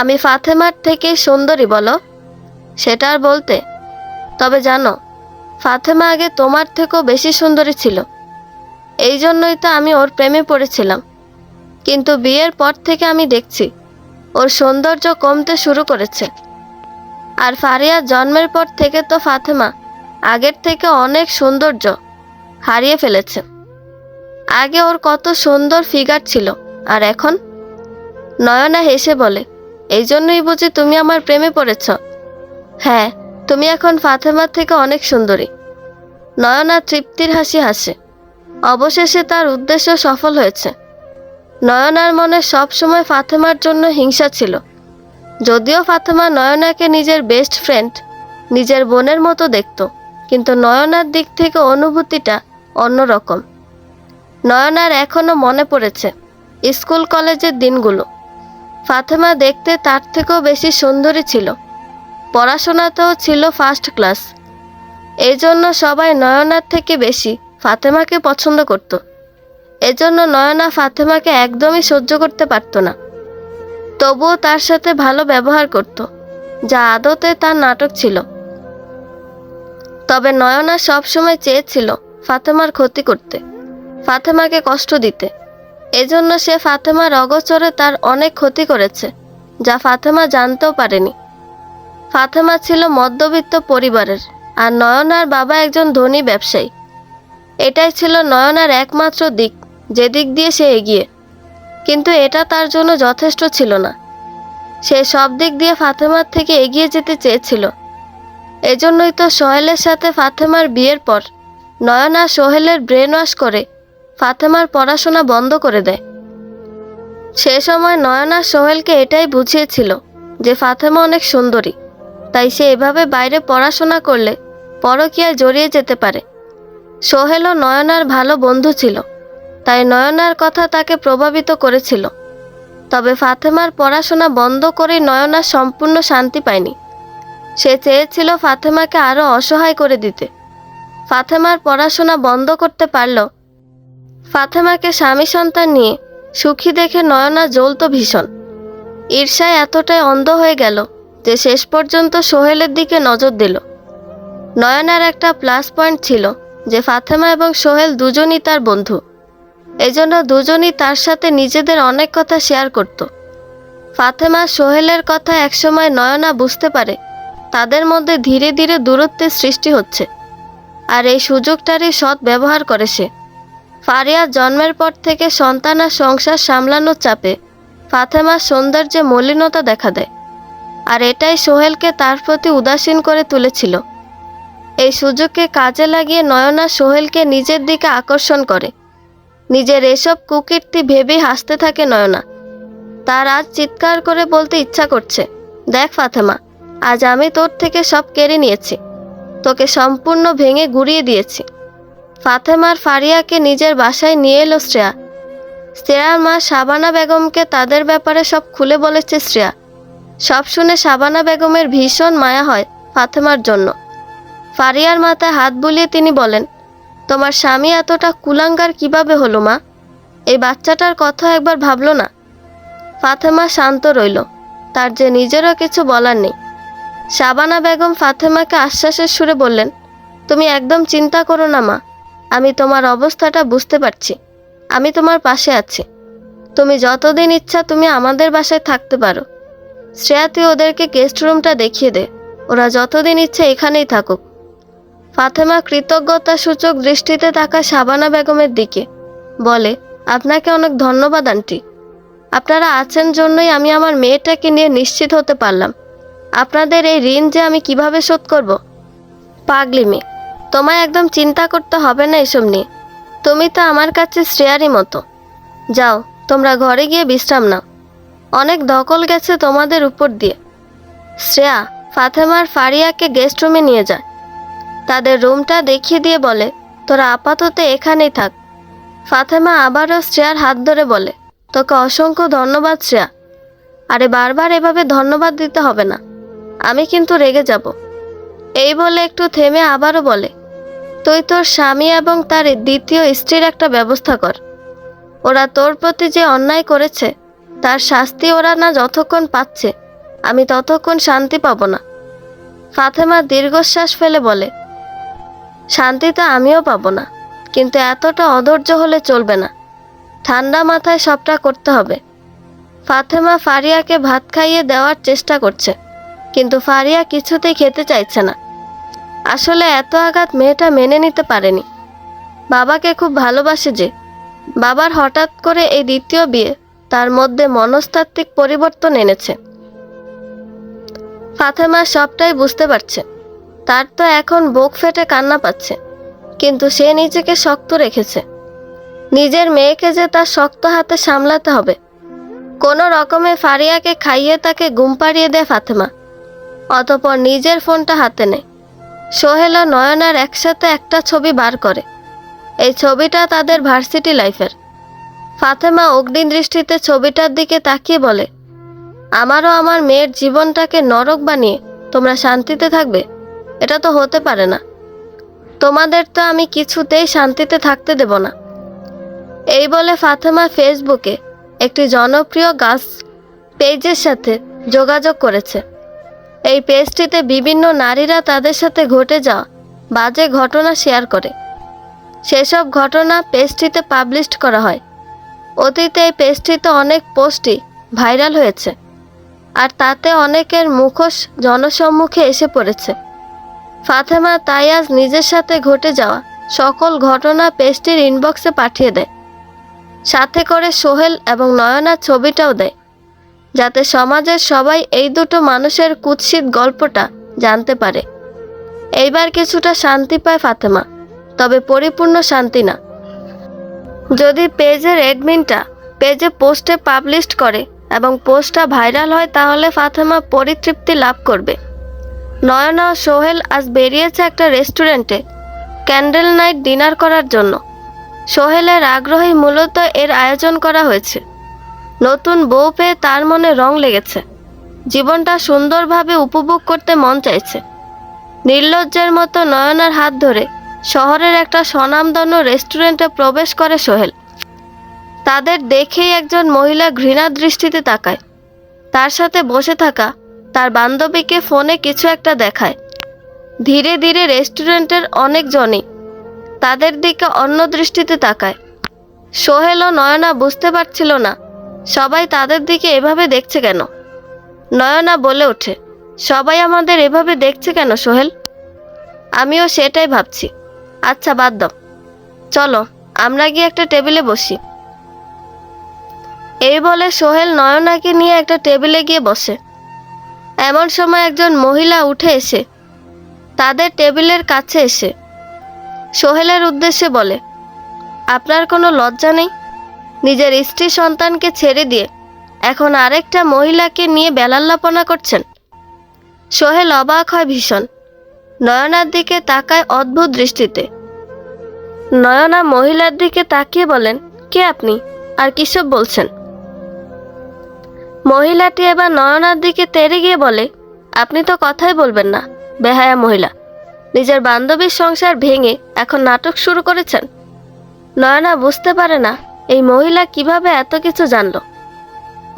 আমি ফাতেমার থেকে সুন্দরী বলো? সেটা আর বলতে। তবে জানো, ফাতেমা আগে তোমার থেকেও বেশি সুন্দরী ছিল। এই জন্যই তো আমি ওর প্রেমে পড়েছিলাম। কিন্তু বিয়ের পর থেকে আমি দেখছি ওর সৌন্দর্য কমতে শুরু করেছে। আর ফারিয়ার জন্মের পর থেকে তো ফাতেমা আগের থেকে অনেক সৌন্দর্য হারিয়ে ফেলেছে। আগে ওর কত সুন্দর ফিগার ছিল, আর এখন? নয়না হেসে বলে, এই জন্যই বুঝি তুমি আমার প্রেমে পড়েছ? হ্যাঁ, তুমি এখন ফাতেমার থেকে অনেক সুন্দরী। নয়না তৃপ্তির হাসি হাসে। অবশেষে তার উদ্দেশ্য সফল হয়েছে। নয়নার মনে সবসময় ফাতেমার জন্য হিংসা ছিল। যদিও ফাতেমা নয়নাকে নিজের বেস্ট ফ্রেন্ড, নিজের বোনের মতো দেখত, কিন্তু নয়নার দিক থেকে অনুভূতিটা অন্যরকম। নয়নার এখনো মনে পড়েছে স্কুল কলেজের দিনগুলো। ফাতেমা দেখতে তার থেকেও বেশি সুন্দরী ছিল, পড়াশোনাতেও ছিল ফার্স্ট ক্লাস। এই জন্য সবাই নয়নার থেকে বেশি ফাতেমাকে পছন্দ করত। এজন্য নয়না ফাতেমাকে একদমই সহ্য করতে পারত না। তবুও তার সাথে ভালো ব্যবহার করত, যা আদতে তার নাটক ছিল। তবে নয়না সবসময় চেয়েছিল ফাতেমার ক্ষতি করতে, ফাতেমাকে কষ্ট দিতে। এজন্য সে ফাতেমার অগোচরে তার অনেক ক্ষতি করেছে, যা ফাতেমা জানতেও পারেনি। ফাতেমা ছিল মধ্যবিত্ত পরিবারের, আর নয়নার বাবা একজন ধনী ব্যবসায়ী। এটাই ছিল নয়নার একমাত্র দিক, যে দিক দিয়ে সে এগিয়ে। কিন্তু এটা তার জন্য যথেষ্ট ছিল না। সে সব দিক দিয়ে ফাতেমার থেকে এগিয়ে যেতে চেয়েছিল। এজন্যই তো সোহেলের সাথে ফাতেমার বিয়ের পর নয়না সোহেলের ব্রেন ওয়াশ করে ফাতেমার পড়াশোনা বন্ধ করে দেয়। সে সময় নয়না সোহেলকে এটাই বুঝিয়েছিল যে ফাতেমা অনেক সুন্দরী, তাই সে এভাবে বাইরে পড়াশোনা করলে পরকীয়ায় জড়িয়ে যেতে পারে। সোহেলও নয়নার ভালো বন্ধু ছিল, তাই নয়নার কথা তাকে প্রভাবিত করেছিল। তবে ফাতেমার পড়াশোনা বন্ধ করে নয়না সম্পূর্ণ শান্তি পায়নি। সে চেয়েছিল ফাতেমাকে আরও অসহায় করে দিতে। ফাতেমার পড়াশোনা বন্ধ করতে পারল। ফাতেমাকে স্বামী সন্তান নিয়ে সুখী দেখে নয়না জ্বলত ভীষণ। ঈর্ষায় এতটাই অন্ধ হয়ে গেল যে শেষ পর্যন্ত সোহেলের দিকে নজর দিল। নয়নার একটা প্লাস পয়েন্ট ছিল যে ফাতেমা এবং সোহেল দুজনই তার বন্ধু। এজন্য দুজনই তার সাথে নিজেদের অনেক কথা শেয়ার করত। ফাতেমা সোহেলের কথা একসময় নয়না বুঝতে পারে তাদের মধ্যে ধীরে ধীরে দূরত্বের সৃষ্টি হচ্ছে, আর এই সুযোগটারই সৎ ব্যবহার করে সে। ফারিয়ার জন্মের পর থেকে সন্তান আর সংসার সামলানোর চাপে ফাতেমার সৌন্দর্যে মলিনতা দেখা দেয়, আর এটাই সোহেলকে তার প্রতি উদাসীন করে তুলেছিল। এই সুযোগকে কাজে লাগিয়ে নয়না সোহেলকে নিজের দিকে আকর্ষণ করে। নিজের এসব কুকীর্তি ভেবেই হাসতে থাকে নয়না। তার আজ চিৎকার করে বলতে ইচ্ছা করছে, দেখ ফাতেমা, আজ আমি তোর থেকে সব কেড়ে নিয়েছি, তোকে সম্পূর্ণ ভেঙে গুঁড়িয়ে দিয়েছি। ফাতেমার ফারিয়াকে নিজের বাসায় নিয়ে এলো শ্রেয়া। শ্রেয়ার মা শাবানা বেগমকে তাদের ব্যাপারে সব খুলে বলেছে শ্রেয়া। সব শুনে শাবানা বেগমের ভীষণ মায়া হয় ফাতেমার জন্য। ফারিয়ার মাথায় হাত বুলিয়ে তিনি বলেন, তোমার স্বামী এতটা কুলাঙ্গার কিভাবে হলো মা? এই বাচ্চাটার কথা একবার ভাবলো না? ফাতেমা শান্ত রইল, তার যে নিজেরও কিছু বলার নেই। শাবানা বেগম ফাতেমাকে আশ্বাসের সুরে বললেন, তুমি একদম চিন্তা করো না মা, আমি তোমার অবস্থাটা বুঝতে পারছি। আমি তোমার পাশে আছি। তুমি যতদিন ইচ্ছা তুমি আমাদের বাসায় থাকতে পারো। শ্রেয়া, তুই ওদেরকে গেস্ট রুমটা দেখিয়ে দে, ওরা যতদিন ইচ্ছে এখানেই থাকুক। ফাতেমা কৃতজ্ঞতা সূচক দৃষ্টিতে তাকায় শাবানা বেগমের দিকে, বলে, আপনাকে অনেক ধন্যবাদ আন্টি। আপনারা আছেন জন্যই আমি আমার মেয়েটাকে নিয়ে নিশ্চিত হতে পারলাম। আপনাদের এই ঋণ যে আমি কিভাবে শোধ করব? পাগলি মেয়ে, তোমায় একদম চিন্তা করতে হবে না এসব নিয়ে। তুমি তো আমার কাছে শ্রেয়ারই মতো। যাও, তোমরা ঘরে গিয়ে বিশ্রাম নাও। অনেক ধকল গেছে তোমাদের উপর দিয়ে। শ্রেয়া ফাতেমার ফারিয়াকে গেস্ট রুমে নিয়ে যায়। তাদের রুমটা দেখিয়ে দিয়ে বলে, তোরা আপাতত এখানেই থাক। ফাতেমা আবারও শ্রেয়ার হাত ধরে বলে, তোকে অসংখ্য ধন্যবাদ শ্রেয়া। আরে বারবার এভাবে ধন্যবাদ দিতে হবে না, আমি কিন্তু রেগে যাব। এই বলে একটু থেমে আবারও বলে, তুই তোর স্বামী এবং তার দ্বিতীয় স্ত্রীর একটা ব্যবস্থা কর। ওরা তোর প্রতি যে অন্যায় করেছে তার শাস্তি ওরা না যতক্ষণ পাচ্ছে আমি ততক্ষণ শান্তি পাব না। ফাতেমা দীর্ঘশ্বাস ফেলে বলে, শান্তি তো আমিও পাবো না, কিন্তু এতটা অধৈর্য হলে চলবে না। ঠান্ডা মাথায় সবটা করতে হবে। ফাতেমা ফারিয়াকে ভাত খাইয়ে দেওয়ার চেষ্টা করছে, কিন্তু ফারিয়া কিছুতেই খেতে চাইছে না। আসলে এত আঘাত মেয়েটা মেনে নিতে পারেনি। বাবাকে খুব ভালোবাসে যে। বাবার হঠাৎ করে এই দ্বিতীয় বিয়ে তার মধ্যে মনস্তাত্ত্বিক পরিবর্তন এনেছে। ফাতেমা সবটাই বুঝতে পারছে। তার তো এখন বুক ফেটে কান্না পাচ্ছে, কিন্তু সে নিজেকে শক্ত রেখেছে। নিজের মেয়েকে যে তার শক্ত হাতে সামলাতে হবে। কোনো রকমে ফারিয়াকে খাইয়ে তাকে ঘুম পাড়িয়ে দেয় ফাতেমা। অতঃপর নিজের ফোনটা হাতে নেয়। সোহেল ও নয়নার একসাথে একটা ছবি বার করে। এই ছবিটা তাদের ভার্সিটি লাইফের। ফাতেমা অগ্নি দৃষ্টিতে ছবিটার দিকে তাকিয়ে বলে, আমারও আমার মেয়ের জীবনটাকে নরক বানিয়ে তোমরা শান্তিতে থাকবে? এটা তো হতে পারে না। তোমাদের তো আমি কিছুতেই শান্তিতে থাকতে দেব না। এই বলে ফাতেমা ফেসবুকে একটি জনপ্রিয় গার্লস পেজের সাথে যোগাযোগ করেছে। এই পেজটিতে বিভিন্ন নারীরা তাদের সাথে ঘটে যাওয়া বাজে ঘটনা শেয়ার করে। সেসব ঘটনা পেজটিতে পাবলিশ করা হয়। অতীতে এই পেজটিতে অনেক পোস্টই ভাইরাল হয়েছে, আর তাতে অনেকের মুখোশ জনসম্মুখে এসে পড়েছে। ফাতেমা তাই আজ নিজের সাথে ঘটে যাওয়া সকল ঘটনা পেজটির ইনবক্সে পাঠিয়ে দেয়। সাথে করে সোহেল এবং নয়নার ছবিটাও দেয়, যাতে সমাজের সবাই এই দুটো মানুষের কুৎসিত গল্পটা জানতে পারে। এইবার কিছুটা শান্তি পায় ফাতেমা, তবে পরিপূর্ণ শান্তি না। যদি পেজের অ্যাডমিনটা পেজে পোস্টে পাবলিশ করে এবং পোস্টটা ভাইরাল হয়, তাহলে ফাতেমা পরিতৃপ্তি লাভ করবে। নয়না ও সোহেল আজ বেরিয়েছে একটা রেস্টুরেন্টে ক্যান্ডেল নাইট ডিনার করার জন্য। সোহেলের আগ্রহে মূলত এর আয়োজন করা হয়েছে। নতুন বউ পেয়ে তার মনে রং লেগেছে। জীবনটা সুন্দরভাবে উপভোগ করতে মন চাইছে। নির্লজ্জের মতো নয়নার হাত ধরে শহরের একটা স্বনামধন্য রেস্টুরেন্টে প্রবেশ করে সোহেল। তাদের দেখেই একজন মহিলা ঘৃণা দৃষ্টিতে তাকায়। তার সাথে বসে থাকা তার বান্ধবীকে ফোনে কিছু একটা দেখায়। ধীরে ধীরে রেস্টুরেন্টের অনেকজনই তাদের দিকে অন্য দৃষ্টিতে তাকায়। সোহেল ও নয়না বুঝতে পারছিল না সবাই তাদের দিকে এভাবে দেখছে কেন। নয়না বলে ওঠে, সবাই আমাদের এভাবে দেখছে কেন সোহেল? আমিও সেটাই ভাবছি। আচ্ছা বাদ দাও, চলো আমরা গিয়ে একটা টেবিলে বসি। এই বলে সোহেল নয়নাকে নিয়ে একটা টেবিলে গিয়ে বসে। এমন সময় একজন মহিলা উঠে এসে তাদের টেবিলের কাছে এসে সোহেলের উদ্দেশ্যে বলে, আপনার কোনো লজ্জা নেই? নিজের স্ত্রী সন্তানকে ছেড়ে দিয়ে এখন আরেকটা মহিলাকে নিয়ে বেলাল্লাপনা করছেন। সোহেল অবাক হয় ভীষণ। নয়নার দিকে তাকায় অদ্ভুত দৃষ্টিতে। নয়না মহিলার দিকে তাকিয়ে বলেন, কে আপনি, আর কিসব বলছেন? মহিলাটি এবার নয়নার দিকে তেড়ে গিয়ে বলে, আপনি তো কথাই বলবেন না, বেহায়া মহিলা। নিজের বান্ধবীর সংসার ভেঙে এখন নাটক শুরু করেছেন। নয়না বুঝতে পারে না এই মহিলা কিভাবে এত কিছু জানল।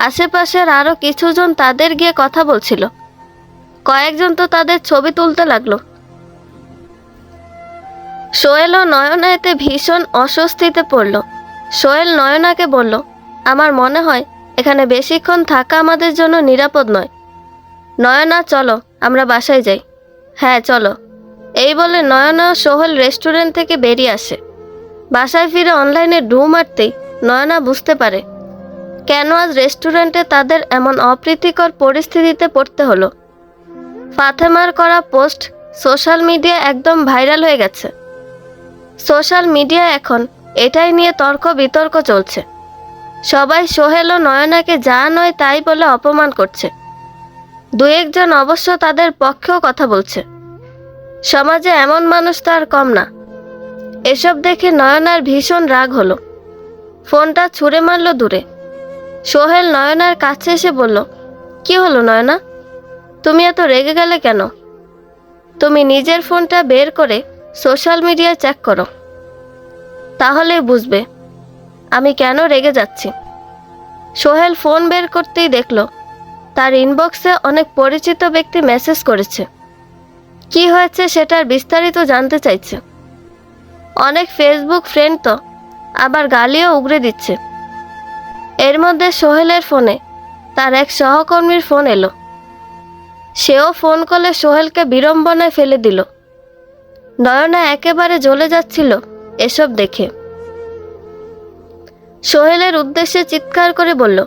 আশেপাশের আরও কিছুজন তাদের গিয়ে কথা বলছিল। কয়েকজন তো তাদের ছবি তুলতে লাগলো। সোহেল ও নয়না এতে ভীষণ অস্বস্তিতে পড়ল। সোহেল নয়নাকে বলল, আমার মনে হয় এখানে বেশিক্ষণ থাকা আমাদের জন্য নিরাপদ নয়। নয়না চলো আমরা বাসায় যাই। হ্যাঁ চলো। এই বলে নয়না ও সোহেল রেস্টুরেন্ট থেকে বেরিয়ে আসে। বাসায় ফিরে অনলাইনে ডু মারতেই নয়না বুঝতে পারে কেন আজ রেস্টুরেন্টে তাদের এমন অপ্রীতিকর পরিস্থিতিতে পড়তে হলো। ফাতেমার করা পোস্ট সোশ্যাল মিডিয়া একদম ভাইরাল হয়ে গেছে। সোশ্যাল মিডিয়া এখন এটাই নিয়ে তর্ক বিতর্ক চলছে। সবাই সোহেল ও নয়নাকে যা নয় তাই বলে অপমান করছে। দু একজন অবশ্য তাদের পক্ষেও কথা বলছে। সমাজে এমন মানুষ তো আর কম না। এসব দেখে নয়নার ভীষণ রাগ হলো। ফোনটা ছুঁড়ে মারল দূরে। সোহেল নয়নার কাছে এসে বলল, কি হলো নয়না, তুমি এত রেগে গেলে কেন? তুমি নিজের ফোনটা বের করে সোশ্যাল মিডিয়া চেক করো, তাহলেই বুঝবে আমি কেন রেগে যাচ্ছি। সোহেল ফোন বের করতেই দেখল তার ইনবক্সে অনেক পরিচিত ব্যক্তি মেসেজ করেছে। কি হয়েছে সেটার বিস্তারিত জানতে চাইছে। অনেক ফেসবুক ফ্রেন্ড তো আবার গালিও উগরে দিচ্ছে। এর মধ্যে সোহেলের ফোনে তার এক সহকর্মীর ফোন এলো। সেও ফোন কলে সোহেলকে বিড়ম্বনায় ফেলে দিল। নয়না একেবারে জ্বলে যাচ্ছিল এসব দেখে। সোহেলের উদ্দেশ্যে চিৎকার করে বলল,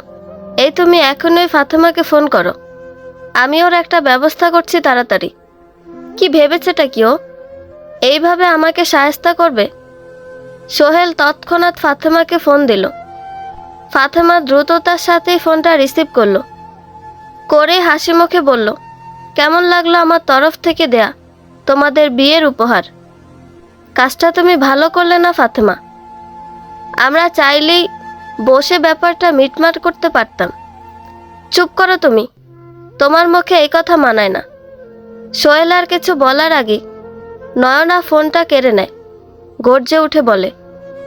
এই তুমি এখনই ফাতেমাকে ফোন করো, আমি ওর একটা ব্যবস্থা করছি তাড়াতাড়ি। কি ভেবেছেটা কি ও এইভাবে আমাকে সায়স্তা করবে? সোহেল তৎক্ষণাৎ ফাতেমাকে ফোন দিল। ফাতেমা দ্রুততার সাথেই ফোনটা রিসিভ করলো। করে হাসি মুখে বলল, কেমন লাগলো আমার তরফ থেকে দেয়া তোমাদের বিয়ের উপহার? কাজটা তুমি ভালো করলে না ফাতেমা। আমরা চাইলেই বসে ব্যাপারটা মিটমাট করতে পারতাম। চুপ করো তুমি, তোমার মুখে এই কথা মানায় না। সোহেল আর কিছু বলার আগে নয়না ফোনটা কেড়ে নেয়। গর্জে উঠে বলে,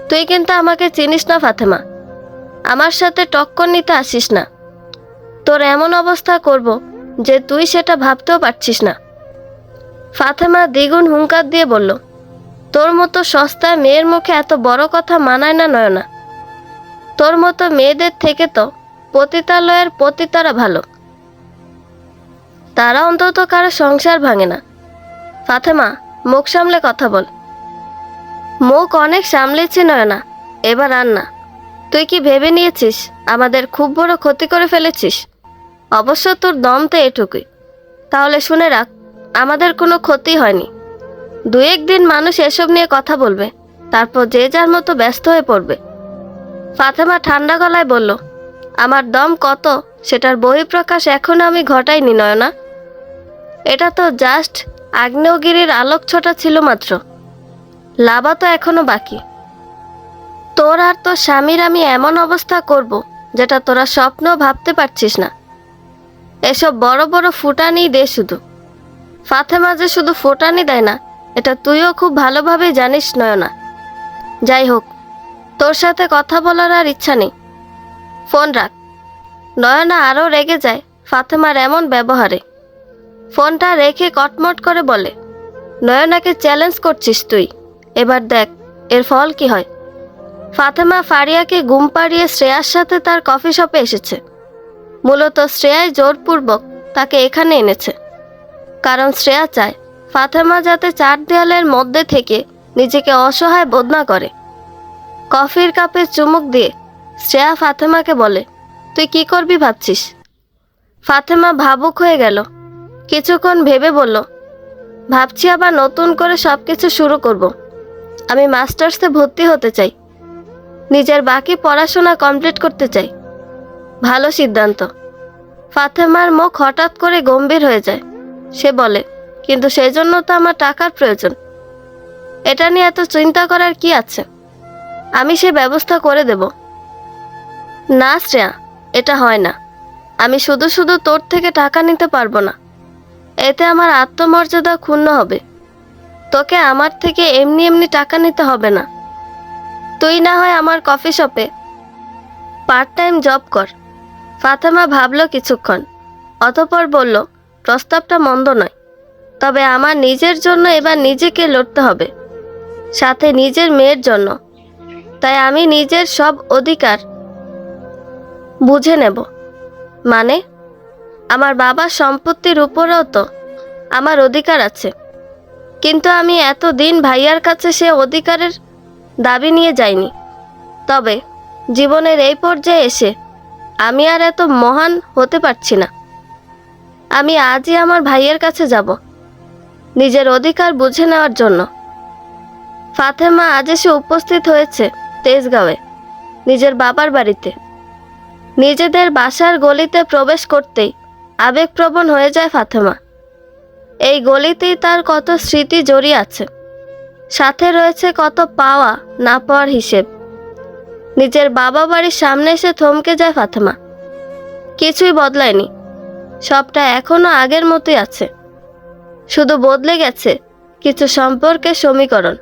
তুই কিন্তু আমাকে চিনিস না ফাতেমা, আমার সাথে টক্কর নিতে আসিস না। তোর এমন অবস্থা করব যে তুই সেটা ভাবতেও পারছিস না। ফাতেমা দ্বিগুণ হুঙ্কার দিয়ে বলল, তোর মতো সস্তায় মেয়ের মুখে এত বড় কথা মানায় না নয়না। তোর মতো মেয়েদের থেকে তো পতিতালয়ের পতিতারা ভালো, তারা অন্তত কারো সংসার ভাঙে না। ফাতেমা, মুখ সামলে কথা বল। মুখ অনেক সামলেছি নয়না, এবার আর না। তুই কি ভেবে নিয়েছিস আমাদের খুব বড় ক্ষতি করে ফেলেছিস? অবশ্য তোর দম তো এটুকুই। তাহলে শুনে রাখ, আমাদের কোনো ক্ষতি হয়নি। দু একদিন মানুষ এসব নিয়ে কথা বলবে, তারপর যে যার মতো ব্যস্ত হয়ে পড়বে। ফাতেমা ঠান্ডা গলায় বলল, আমার দম কত সেটার বহিঃপ্রকাশ এখনো আমি ঘটাইনি নয়না। এটা তো জাস্ট আগ্নেয়গিরির আলোক ছোটা ছিল মাত্র, লাভা তো এখনো বাকি। তোর আর তোর স্বামীর আমি এমন অবস্থা করব যেটা তোরা স্বপ্নও ভাবতে পারছিস না। এসব বড় বড় ফুটানি দে শুধু। ফাতেমা যে শুধু ফুটানি দেয় না, এটা তুইও খুব ভালোভাবেই জানিস নয়না। যাই হোক, তোর সাথে কথা বলার আর ইচ্ছা নেই, ফোন রাখ। নয়না আরও রেগে যায় ফাতেমার এমন ব্যবহারে। ফোনটা রেখে কটমট করে বলে, নয়নাকে চ্যালেঞ্জ করছিস তুই, এবার দেখ এর ফল কি হয়। ফাতেমা ফারিয়াকে ঘুম পাড়িয়ে শ্রেয়ার সাথে তার কফি শপে এসেছে। মূলত শ্রেয়াই জোরপূর্বক তাকে এখানে এনেছে, কারণ শ্রেয়া চায় ফাতেমা যাতে চার দেয়ালের মধ্যে থেকে নিজেকে অসহায় বোধ না করে। কফির কাপে চুমুক দিয়ে শ্রেয়া ফাতেমাকে বলে, তুই কি করবি ভাবছিস? ফাতেমা ভাবুক হয়ে গেল। কিছুক্ষণ ভেবে বলল, ভাবছি আবার নতুন করে সব কিছু শুরু করব। আমি মাস্টার্সে ভর্তি হতে চাই, নিজের বাকি পড়াশোনা কমপ্লিট করতে চাই। ভালো সিদ্ধান্ত। ফাতেমার মুখ হঠাৎ করে গম্ভীর হয়ে যায়। সে বলে, কিন্তু সেজন্য তো আমার টাকার প্রয়োজন। এটা নিয়ে এত চিন্তা করার কি আছে? আমি সে ব্যবস্থা করে দেব। না শ্রেয়া, এটা হয় না। আমি শুধু শুধু তোর থেকে টাকা নিতে পারবো না, এতে আমার আত্মমর্যাদা ক্ষুণ্ণ হবে। তোকে আমার থেকে এমনি এমনি টাকা নিতে হবে না। তুই না হয় আমার কফি শপে পার্ট টাইম জব কর। ফাতেমা ভাবল কিছুক্ষণ, অতঃপর বলল, প্রস্তাবটা মন্দ নয়, তবে আমার নিজের জন্য এবার নিজেকে লড়তে হবে, সাথে নিজের মেয়ের জন্য। তাই আমি নিজের সব অধিকার বুঝে নেব। মানে, আমার বাবার সম্পত্তির উপরেও তো আমার অধিকার আছে। কিন্তু আমি এতদিন ভাইয়ার কাছে সে অধিকারের দাবি নিয়ে যাইনি। তবে জীবনের এই পর্যায়ে এসে আমি আর এত মহান হতে পারছি না। আমি আজই আমার ভাইয়ের কাছে যাব, নিজের অধিকার বুঝে নেওয়ার জন্য। ফাতেমা আজ এসে উপস্থিত হয়েছে তেজগাঁওয়ে, নিজের বাবার বাড়িতে। নিজেদের বাসার গলিতে প্রবেশ করতেই আবেগপ্রবণ হয়ে যায় ফাতেমা। এই গলিতেই তার কত স্মৃতি জড়িয়ে আছে, সাথে রয়েছে কত পাওয়া না পাওয়ার হিসেব। নিজের বাবা বাড়ির সামনে এসে থমকে যায় ফাতেমা। কিছুই বদলায়নি, সবটা এখনো আগের মতোই আছে। শুধু বদলে গেছে কিছু সম্পর্কের সমীকরণ।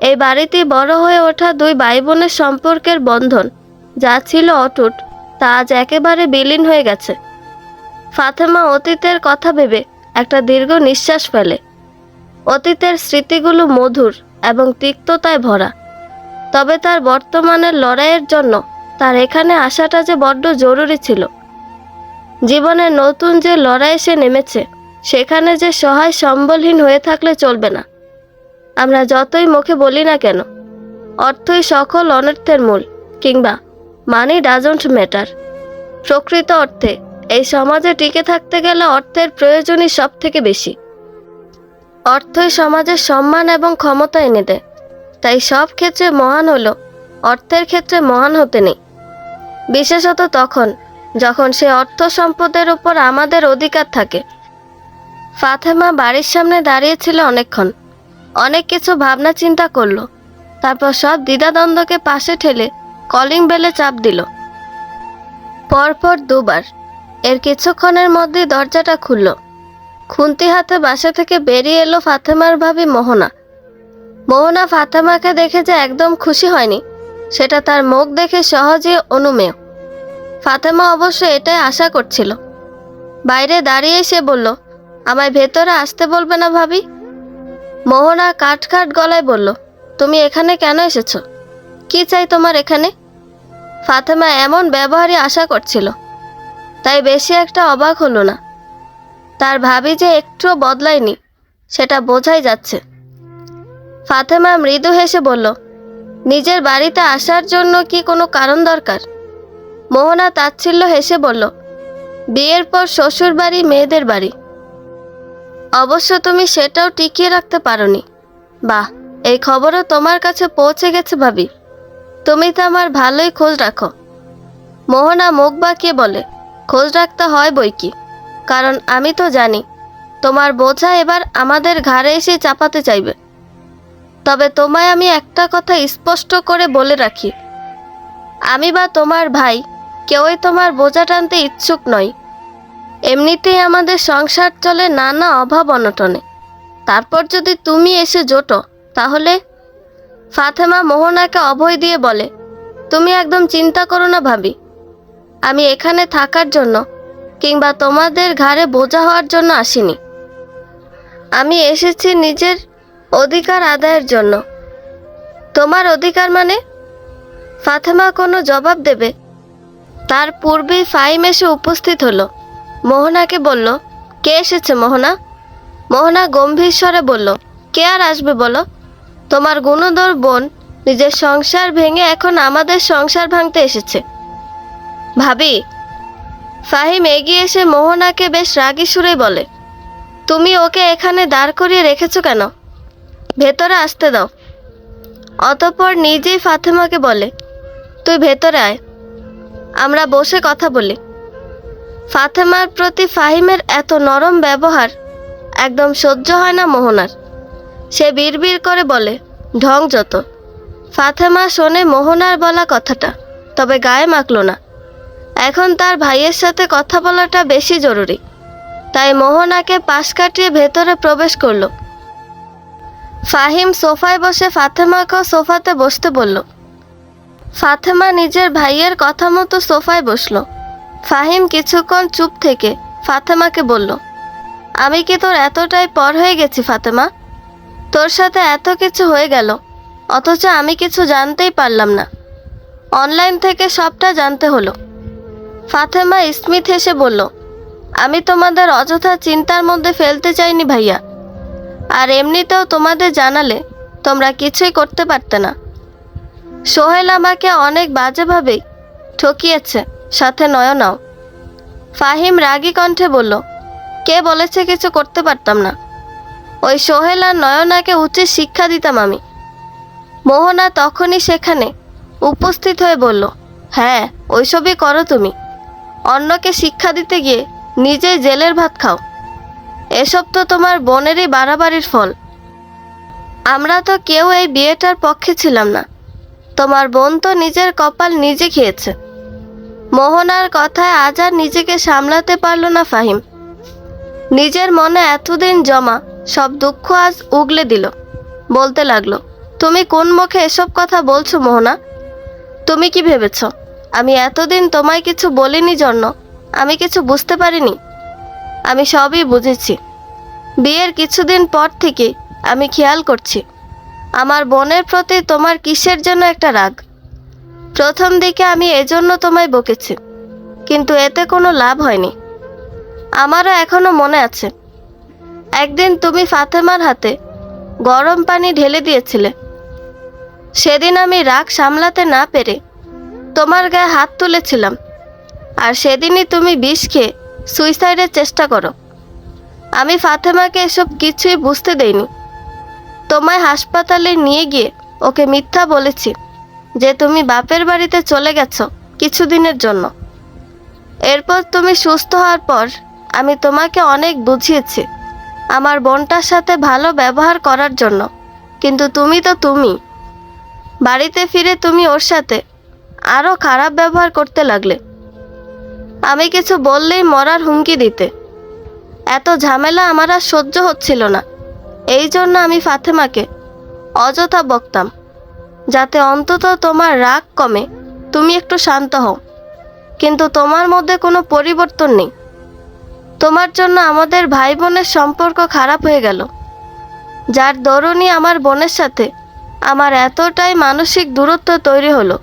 এই বাড়িতে বড় হয়ে ওঠা দুই ভাই বোনের সম্পর্কের বন্ধন যা ছিল অটুট, তা আজ একেবারে বিলীন হয়ে গেছে। ফাতেমা অতীতের কথা ভেবে একটা দীর্ঘ নিঃশ্বাস ফেলে। অতীতের স্মৃতিগুলো মধুর এবং তিক্ততায় ভরা। তবে তার বর্তমানের লড়াইয়ের জন্য তার এখানে আসাটা যে বড্ড জরুরি ছিল। জীবনের নতুন যে লড়াই সে নেমেছে, সেখানে যে সহায় সম্বলহীন হয়ে থাকলে চলবে না। আমরা যতই মুখে বলি না কেন, অর্থই সকল অনর্থের মূল, কিংবা মানি ডাজন্ট ম্যাটার। প্রকৃত অর্থে এই সমাজে টিকে থাকতে গেলে অর্থের প্রয়োজনই সব থেকে বেশি। অর্থই সমাজের সম্মান এবং ক্ষমতা এনে দেয়। তাই সব ক্ষেত্রে মহান হলো অর্থের ক্ষেত্রে মহান হতে নেই, বিশেষত তখন যখন সে অর্থ সম্পদের উপর আমাদের অধিকার থাকে। ফাতেমা বাড়ির সামনে দাঁড়িয়েছিল অনেকক্ষণ, অনেক কিছু ভাবনা চিন্তা করলো। তারপর সব দ্বিধাদ্বন্দ্বকে পাশে ঠেলে কলিং বেলে চাপ দিল, পরপর দুবার। এর কিছুক্ষণের মধ্যেই দরজাটা খুলল। খুন্তি হাতে বাসা থেকে বেরিয়ে এলো ফাতেমার ভাবি মোহনা। মোহনা ফাতেমাকে দেখে যে একদম খুশি হয়নি, সেটা তার মুখ দেখে সহজে অনুমেয়। ফাতেমা অবশ্য এটাই আশা করছিল। বাইরে দাঁড়িয়ে সে বলল, আমায় ভেতরে আসতে বলবে না ভাবি? মোহনা কাট গলায় বলল, তুমি এখানে কেন এসেছো? কি চাই তোমার এখানে? ফাতেমা এমন ব্যবহারই আশা করছিল, তাই বেশি একটা অবাক হলো না। তার ভাবি যে একটুও বদলায়নি সেটা বোঝাই যাচ্ছে। ফাতেমা মৃদু হেসে বলল, নিজের বাড়িতে আসার জন্য কি কোনো কারণ দরকার? মোহনা তাচ্ছিল্য হেসে বলল, বিয়ের পর শ্বশুর বাড়ি মেয়েদের বাড়ি। অবশ্য তুমি সেটাও টিকিয়ে রাখতে পারোনি। বাহ, এই খবরও তোমার কাছে পৌঁছে গেছে ভাবি। তুমি তো আমার ভালোই খোঁজ রাখো। মোহনা মুখ বাঁকিয়ে বলে, খোঁজ রাখতে হয় বই কি, কারণ আমি তো জানি তোমার বোঝা এবার আমাদের ঘাড়ে এসে চাপাতে চাইবে। তবে তোমায় আমি একটা কথা স্পষ্ট করে বলে রাখি, আমি বা তোমার ভাই কেউই তোমার বোঝা টানতে ইচ্ছুক নই। এমনিতেই আমাদের সংসার চলে নানা অভাব অনটনে, তারপর যদি তুমি এসে জোটো তাহলে। ফাতেমা মোহনাকে অভয় দিয়ে বলে, তুমি একদম চিন্তা করো না ভাবি। আমি এখানে থাকার জন্য কিংবা তোমাদের ঘাড়ে বোঝা হওয়ার জন্য আসিনি। আমি এসেছি নিজের অধিকার আদায়ের জন্য। তোমার অধিকার মানে? ফাতেমা কোনো জবাব দেবে তার পূর্বেই ফাহিম এসে উপস্থিত হলো। মোহনাকে বলল, কে এসেছে মোহনা? মোহনা গম্ভীর স্বরে বলল, কে আর আসবে বলো? তোমার গুণধর বোন নিজের সংসার ভেঙে এখন আমাদের সংসার ভাঙতে এসেছে। ভাবি। ফাহিম এগিয়ে এসে মোহনাকে বেশ রাগী সুরে বলে, তুমি ওকে এখানে দাঁড় করিয়ে রেখেছো কেন? ভেতরে আসতে দাও। অতঃপর নিজেই ফাতেমাকে বলে, তুই ভেতরে আয়, আমরা বসে কথা বলি। ফাতেমার প্রতি ফাহিমের এত নরম ব্যবহার একদম সহ্য হয় না মোহনার। সে বিড়বিড় করে বলে, ঢং যত। ফাতেমা শোনে মোহনার বলা কথাটা, তবে গায়ে মাখল না। এখন তার ভাইয়ের সাথে কথা বলাটা বেশি জরুরি। তাই মোহনাকে পাশ কাটিয়ে ভেতরে প্রবেশ করলো। ফাহিম সোফায় বসে ফাতেমাকেও সোফাতে বসতে বলল। ফাতেমা নিজের ভাইয়ের কথা মতো সোফায় বসলো। ফাহিম কিছুক্ষণ চুপ থেকে ফাতেমাকে বলল, আমি কি তোর এতটাই পর হয়ে গেছি ফাতেমা? তোর সাথে এত কিছু হয়ে গেল, অথচ আমি কিছু জানতেই পারলাম না। অনলাইন থেকে সবটা জানতে হলো। ফাতেমা স্মিত হেসে বলল, আমি তোমাদের অযথা চিন্তার মধ্যে ফেলতে চাইনি ভাইয়া। আর এমনিতেও তোমাদের জানালে তোমরা কিছুই করতে পারতে না। সোহেল আমাকে অনেক বাজেভাবেই ঠকিয়েছে, সাথে নয়নাও। ফাহিম রাগী কণ্ঠে বলল, কে বলেছে কিছু করতে পারতাম না? ওই সোহেল আর নয়নাকে উচিত শিক্ষা দিতাম আমি। মোহনা তখনই সেখানে উপস্থিত হয়ে বলল, হ্যাঁ ওইসবই করো তুমি। অন্যকে শিক্ষা দিতে গিয়ে নিজেই জেলের ভাত খাও। এসব তো তোমার বোনেরই বাড়াবাড়ির ফল। আমরা তো কেউ এই বিয়েটার পক্ষে ছিলাম না। তোমার বোন তো নিজের কপাল নিজে খেয়েছে। মোহনার কথায় আজ আর নিজেকে সামলাতে পারল না ফাহিম। নিজের মনে এতদিন জমা সব দুঃখ আজ উগলে দিল। বলতে লাগলো, তুমি কোন মুখে এসব কথা বলছো মোহনা? তুমি কি ভেবেছ আমি এতদিন তোমায় কিছু বলিনি জন্য আমি কিছু বুঝতে পারিনি? আমি সবই বুঝেছি। বিয়ের কিছুদিন পর থেকে আমি খেয়াল করছি আমার বোনের প্রতি তোমার কিসের জন্য একটা রাগ। প্রথম দিকে আমি এজন্য তোমায় বকেছি, কিন্তু এতে কোনো লাভ হয়নি। আমারও এখনো মনে আছে, একদিন তুমি ফাতেমার হাতে গরম পানি ঢেলে দিয়েছিলে। সেদিন আমি রাগ সামলাতে না পেরে তোমার গায়ে হাত তুলেছিলাম, আর সেদিনই তুমি বিষ খেয়ে সুইসাইডের চেষ্টা করো। আমি ফাতেমাকে এসব কিছুই বুঝতে দেইনি। তোমায় হাসপাতালে নিয়ে গিয়ে ওকে মিথ্যা বলেছি যে তুমি বাপের বাড়িতে চলে গেছো কিছুদিনের জন্য। এরপর তুমি সুস্থ হওয়ার পর আমি তোমাকে অনেক বুঝিয়েছি আমার বোনটার সাথে ভালো ব্যবহার করার জন্য, কিন্তু তুমি তো তুমি। বাড়িতে ফিরে তুমি ওর সাথে আরও খারাপ ব্যবহার করতে লাগলে। আমি কিছু বললেই মরার হুমকি দিতে। এত ঝামেলা আমার আর সহ্য হচ্ছিল না। এই জন্য আমি ফাতেমাকে অযথা বকতাম, যাতে অন্তত তোমার রাগ কমে, তুমি একটু শান্ত হও। কিন্তু তোমার মধ্যে কোনো পরিবর্তন নেই। তোমার জন্য আমাদের ভাই বোনের সম্পর্ক খারাপ হয়ে গেল, যার দরুনই আমার বোনের সাথে আমার এতটাই মানসিক দূরত্ব তৈরি হলো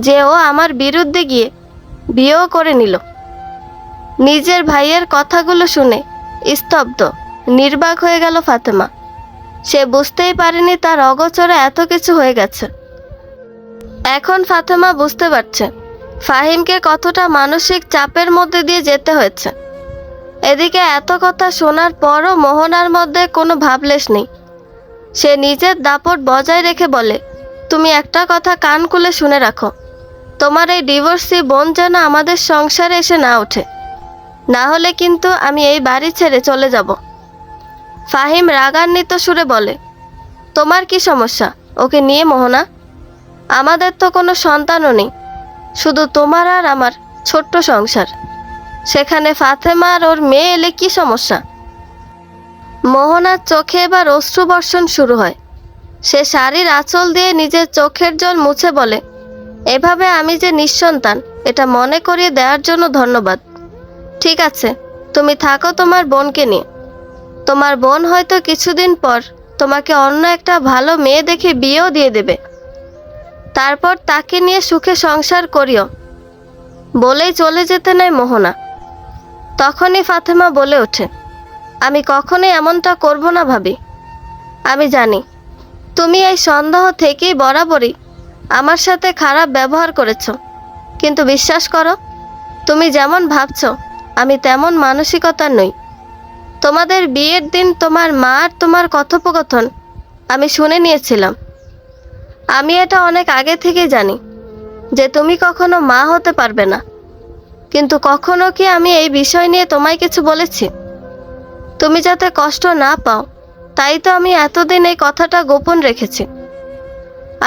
যে ও আমার বিরুদ্ধে গিয়ে বিয়েও করে নিল। নিজের ভাইয়ের কথাগুলো শুনে স্তব্ধ নির্বাক হয়ে গেল ফাতেমা। সে বুঝতেই পারেনি তার অগোচরে এত কিছু হয়ে গেছে। এখন ফাতেমা বুঝতে পারছে ফাহিমকে কতটা মানসিক চাপের মধ্যে দিয়ে যেতে হয়েছে। এদিকে এত কথা শোনার পরও মোহনার মধ্যে কোনো ভাবলেশ নেই। সে নিজের দাপট বজায় রেখে বলে, তুমি একটা কথা কান খুলে শুনে রাখো, তোমার এই ডিভোর্সি বোন যেন আমাদের সংসারে এসে না ওঠে, না হলে কিন্তু আমি এই বাড়ি ছেড়ে চলে যাব। ফাহিম রাগান্বিত সুরে বলে, তোমার কি সমস্যা ওকে নিয়ে মোহনা? আমাদের তো কোনো সন্তানও নেই, শুধু তোমার আর আমার ছোট্ট সংসার। সেখানে ফাতেমা আর ওর মেয়ে এলে কি সমস্যা? মোহনার চোখে এবার অশ্রুবর্ষণ শুরু হয়। সে শাড়ির আঁচল দিয়ে নিজের চোখের জল মুছে বলে, এভাবে আমি যে নিঃসন্তান এটা মনে করিয়ে দেওয়ার জন্য ধন্যবাদ। ঠিক আছে, তুমি থাকো তোমার বোনকে নিয়ে। তোমার বোন হয়তো কিছুদিন পর তোমাকে অন্য একটা ভালো মেয়ে দেখে বিয়েও দিয়ে দেবে। তারপর তাকে নিয়ে সুখে সংসার করিও। বলেই চলে যেতে নেয় মোহনা। তখনই ফাতেমা বলে ওঠে, আমি কখনোই এমনটা করব না ভাবি। আমি জানি তুমি এই সন্দেহ থেকেই বরাবরই আমার সাথে খারাপ ব্যবহার করেছো, কিন্তু বিশ্বাস করো, তুমি যেমন ভাবছো আমি তেমন মানসিকতার নই। তোমাদের বিয়ের দিন তোমার মা আর তোমার কথোপকথন আমি শুনে নিয়েছিলাম। আমি এটা অনেক আগে থেকেই জানি যে তুমি কখনো মা হতে পারবে না, কিন্তু কখনো কি আমি এই বিষয় নিয়ে তোমায় কিছু বলেছি? তুমি যাতে কষ্ট না পাও তাই তো আমি এতদিন এই কথাটা গোপন রেখেছি।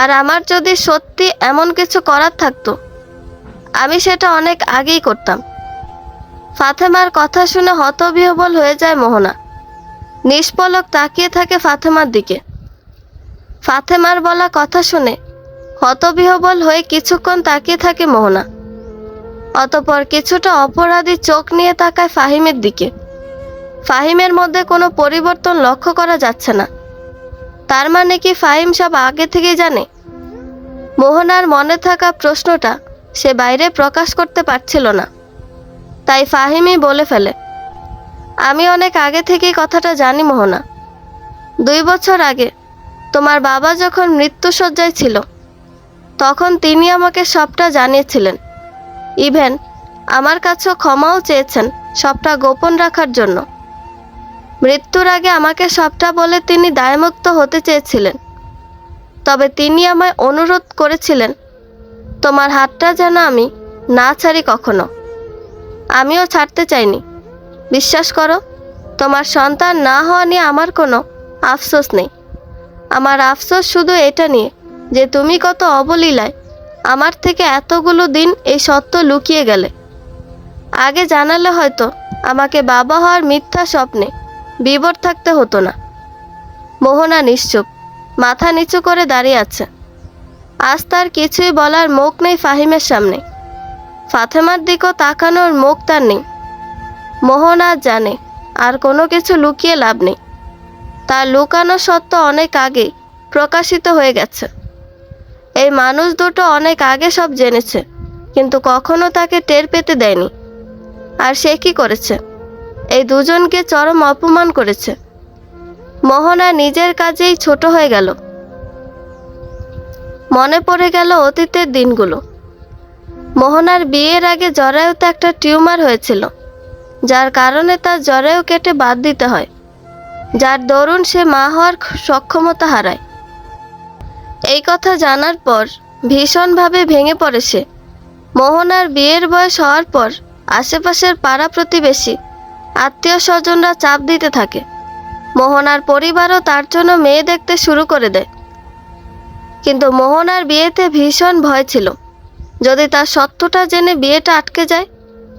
আর আমার যদি সত্যি এমন কিছু করার থাকতো আমি সেটা অনেক আগেই করতাম। ফাতেমার কথা শুনে হতবিহ্বল হয়ে যায় মোহনা। নিষ্পলক তাকিয়ে থাকে ফাতেমার দিকে। ফাতেমার বলা কথা শুনে হতবিহ্বল হয়ে কিছুক্ষণ তাকিয়ে থাকে মোহনা। অতঃপর কিছুটা অপরাধী চোখ নিয়ে তাকায় ফাহিমের দিকে। ফাহিমের মধ্যে কোনো পরিবর্তন লক্ষ্য করা যাচ্ছে না। তার মানে কি ফাহিম সব আগে থেকেই জানে? মোহনার মনে থাকা প্রশ্নটা সে বাইরে প্রকাশ করতে পারছিল না, তাই ফাহিমই বলে ফেলে, আমি অনেক আগে থেকেই কথাটা জানি মোহনা। 2 বছর আগে তোমার বাবা যখন মৃত্যুশয্যায় ছিল তখন তিনি আমাকে সবটা জানিয়েছিলেন। ইভেন আমার কাছেও ক্ষমাও চেয়েছেন সবটা গোপন রাখার জন্য। মৃত্যুর আগে আমাকে সবটা বলে তিনি দায়মুক্ত হতে চেয়েছিলেন। তবে তিনি আমায় অনুরোধ করেছিলেন তোমার হাতটা যেন আমি না ছাড়ি কখনো। আমিও ছাড়তে চাইনি। বিশ্বাস করো, তোমার সন্তান না হওয়া নিয়ে আমার কোনো আফসোস নেই। আমার আফসোস শুধু এটা নিয়ে যে তুমি কত অবলীলায় আমার থেকে এতগুলো দিন এই সত্য লুকিয়ে গেলে। আগে জানালে হয়তো আমাকে বাবা হওয়ার মিথ্যা স্বপ্নে বিভোর থাকতে হতো না। মোহনা নিশ্চুপ, মাথা নিচু করে দাঁড়িয়ে আছে। আজ তার কিছুই বলার মুখ নেই ফাহিমের সামনে। ফাতেমার দিকেও তাকানোর মুখ তার নেই। মোহনা জানে আর কোনো কিছু লুকিয়ে লাভ নেই। তার লুকানো সত্য অনেক আগে প্রকাশিত হয়ে গেছে। এই মানুষ দুটো অনেক আগে সব জেনেছে, কিন্তু কখনো তাকে টের পেতে দেয়নি। আর সে কি করেছে? এই দুজনকে চরম অপমান করেছে। মোহনা নিজের কাজেই ছোট হয়ে গেল। মনে পড়ে গেল অতীতের দিনগুলো। মোহনার বিয়ের আগে জরায়ুতে একটা টিউমার হয়েছিল, যার কারণে তার জরায়ু কেটে বাদ দিতে হয়, যার দরুন সে মা হওয়ার সক্ষমতা হারায়। এই কথা জানার পর ভীষণভাবে ভেঙে পড়ে সে। মোহনার বিয়ের বয়স হওয়ার পর আশেপাশের পাড়া প্রতিবেশী, আত্মীয় স্বজনরা চাপ দিতে থাকে। মোহনার পরিবারও তার জন্য মেয়ে দেখতে শুরু করে দেয়। কিন্তু মোহনার বিয়েতে ভীষণ ভয় ছিল, যদি তার সত্যটা জেনে বিয়েটা আটকে যায়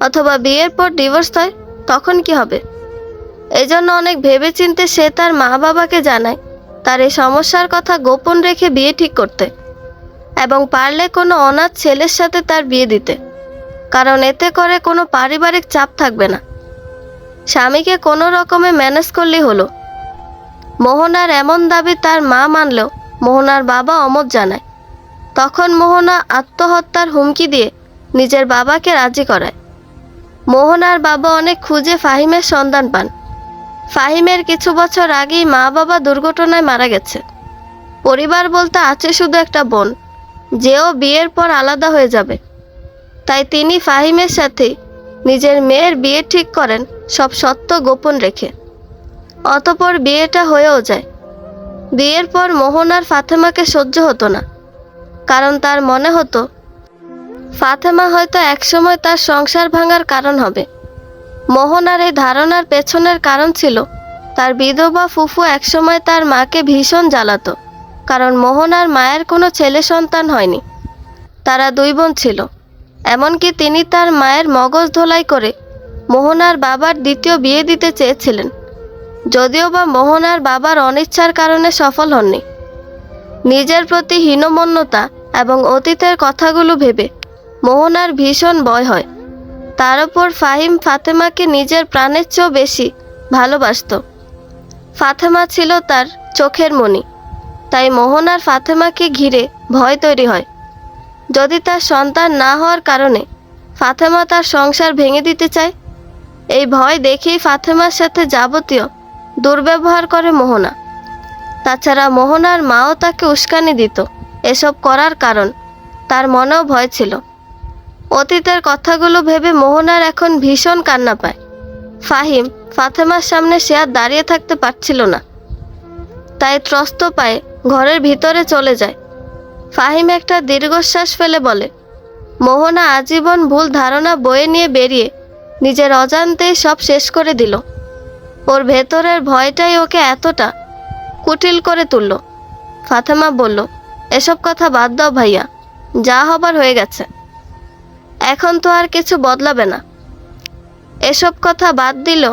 অথবা বিয়ের পর ডিভোর্স হয় তখন কি হবে। এই জন্য অনেক ভেবেচিন্তে সে তার মা বাবাকে জানায় তার এই সমস্যার কথা গোপন রেখে বিয়ে ঠিক করতে, এবং পারলে কোনো অনাথ ছেলের সাথে তার বিয়ে দিতে, কারণ এতে করে কোনো পারিবারিক চাপ থাকবে না। স্বামীকে কোনো রকমে ম্যানেজ করলেই হলো। মোহনার এমন দাবি তার মা মানলেও মোহনার বাবা অমত জানায়। তখন মোহনা আত্মহত্যার হুমকি দিয়ে নিজের বাবাকে রাজি করায়। মোহনার বাবা অনেক খুঁজে ফাহিমের সন্ধান পান। ফাহিমের কিছু বছর আগেই মা বাবা দুর্ঘটনায় মারা গেছে। পরিবার বলতে আছে শুধু একটা বোন, যেও বিয়ের পর আলাদা হয়ে যাবে। তাই তিনি ফাহিমের সাথে নিজের মেয়ের বিয়ে ঠিক করেন, সব সত্য গোপন রেখে। অতঃপর বিয়েটা হয়েও যায়। বিয়ের পর মোহনার ফাতেমাকে সহ্য হতো না, কারণ তার মনে হতো ফাতেমা হয়তো একসময় তার সংসার ভাঙার কারণ হবে। মোহনার এই ধারণার পেছনের কারণ ছিল তার বিধবা ফুফু একসময় তার মাকে ভীষণ জ্বালাতো, কারণ মোহনার মায়ের কোনো ছেলে সন্তান হয়নি। তারা 2 বোন ছিল। এমনকি তিনি তার মায়ের মগজ ধোলাই করে মোহনার বাবার দ্বিতীয় বিয়ে দিতে চেয়েছিলেন, যদিও বা মোহনার বাবার অনিচ্ছার কারণে সফল হননি। নিজের প্রতি হীনমন্যতা এবং অতীতের কথাগুলো ভেবে মোহনার ভীষণ ভয় হয়। তার উপর ফাহিম ফাতেমাকে নিজের প্রাণের চেয়েও বেশি ভালোবাসত। ফাতেমা ছিল তার চোখের মণি। তাই মোহনার ফাতেমাকে ঘিরে ভয় তৈরি হয়, যদি তার সন্তান না হওয়ার কারণে ফাতেমা তার সংসার ভেঙে দিতে চায়। এই ভয় দেখেই ফাতেমার সাথে যাবতীয় দুর্ব্যবহার করে মোহনা। তাছাড়া মোহনার মাও তাকে উস্কানি দিত এসব করার কারণ তার মনেও ভয় ছিল। অতীতের কথাগুলো ভেবে মোহনার এখন ভীষণ কান্না পায়। ফাহিম ফাতেমার সামনে সে আর দাঁড়িয়ে থাকতে পারছিল না, তাই ত্রস্ত পায়ে ঘরের ভিতরে চলে যায়। ফাহিম একটা দীর্ঘশ্বাস ফেলে বলে, মোহনা আজীবন ভুল ধারণা বয়ে নিয়ে বেরিয়ে নিজের অজান্তেই সব শেষ করে দিল। ওর ভেতরের ভয়টাই ওকে এতটা কুটিল করে তুলল। ফাতেমা বলল, এসব কথা বাদ দাও ভাইয়া, যা হবার হয়ে গেছে। এখন তো আর কিছু বদলাবে না। এসব কথা বাদ দিল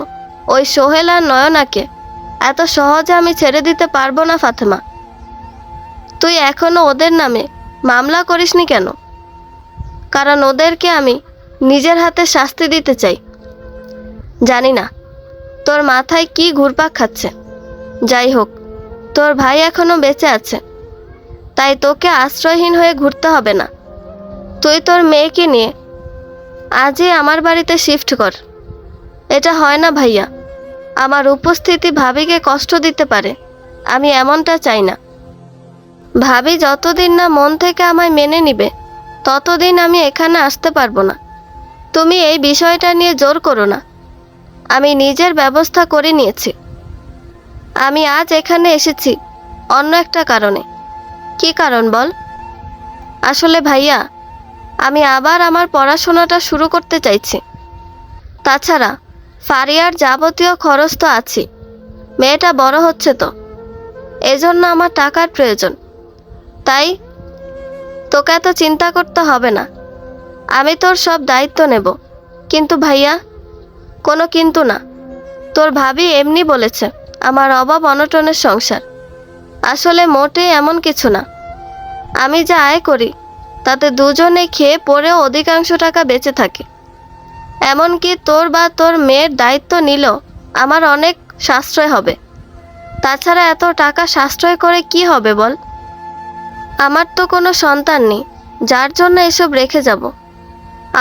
ওই সোহেল আর নয়নাকে এত সহজে আমি ছেড়ে দিতে পারবো না ফাতেমা। তুই এখনো ওদের নামে মামলা করিসনি কেন? কারণ ওদেরকে আমি নিজের হাতে শাস্তি দিতে চাই। জানি না তোর মাথায় কি ঘুরপাক খাচ্ছে। যাই হোক, তোর ভাই এখনো বেঁচে আছে, তাই তোকে আশ্রয়হীন হয়ে ঘুরতে হবে না। তুই তোর মেয়েকে নিয়ে আজই আমার বাড়িতে শিফট কর। এটা হয় না ভাইয়া, আমার উপস্থিতি ভাবিকে কষ্ট দিতে পারে। আমি এমনটা চাই না। ভাবি যতদিন না মন থেকে আমায় মেনে নিবে ততদিন আমি এখানে আসতে পারবো না। তুমি এই বিষয়টা নিয়ে জোর করো না। আমি নিজের ব্যবস্থা করে নিয়েছি। আমি আজ এখানে এসেছি অন্য একটা কারণে। কি কারণ বল? আসলে ভাইয়া, আমি আবার আমার পড়াশোনাটা শুরু করতে চাইছি। তাছাড়া ফারিয়ার যাবতীয় খরচ তো আছে। মেয়েটা বড় হচ্ছে তো, এজন্য আমার টাকার প্রয়োজন। তাই তোকে এত চিন্তা করতে হবে না, আমি তোর সব দায়িত্ব নেব। কিন্তু ভাইয়া, কোনো কিন্তু না। তোর ভাবি এমনি বলেছে আমার অভাব অনটনের সংসার। আসলে মোটেই এমন কিছু না। আমি যা আয় করি তাতে দুজনে খেয়ে পরেও অধিকাংশ টাকা বেঁচে থাকে। এমনকি তোর বা তোর মেয়ের দায়িত্ব নিলেও আমার অনেক সাশ্রয় হবে। তাছাড়া এত টাকা সাশ্রয় করে কি হবে বল? আমার তো কোনো সন্তান নেই যার জন্য এসব রেখে যাব।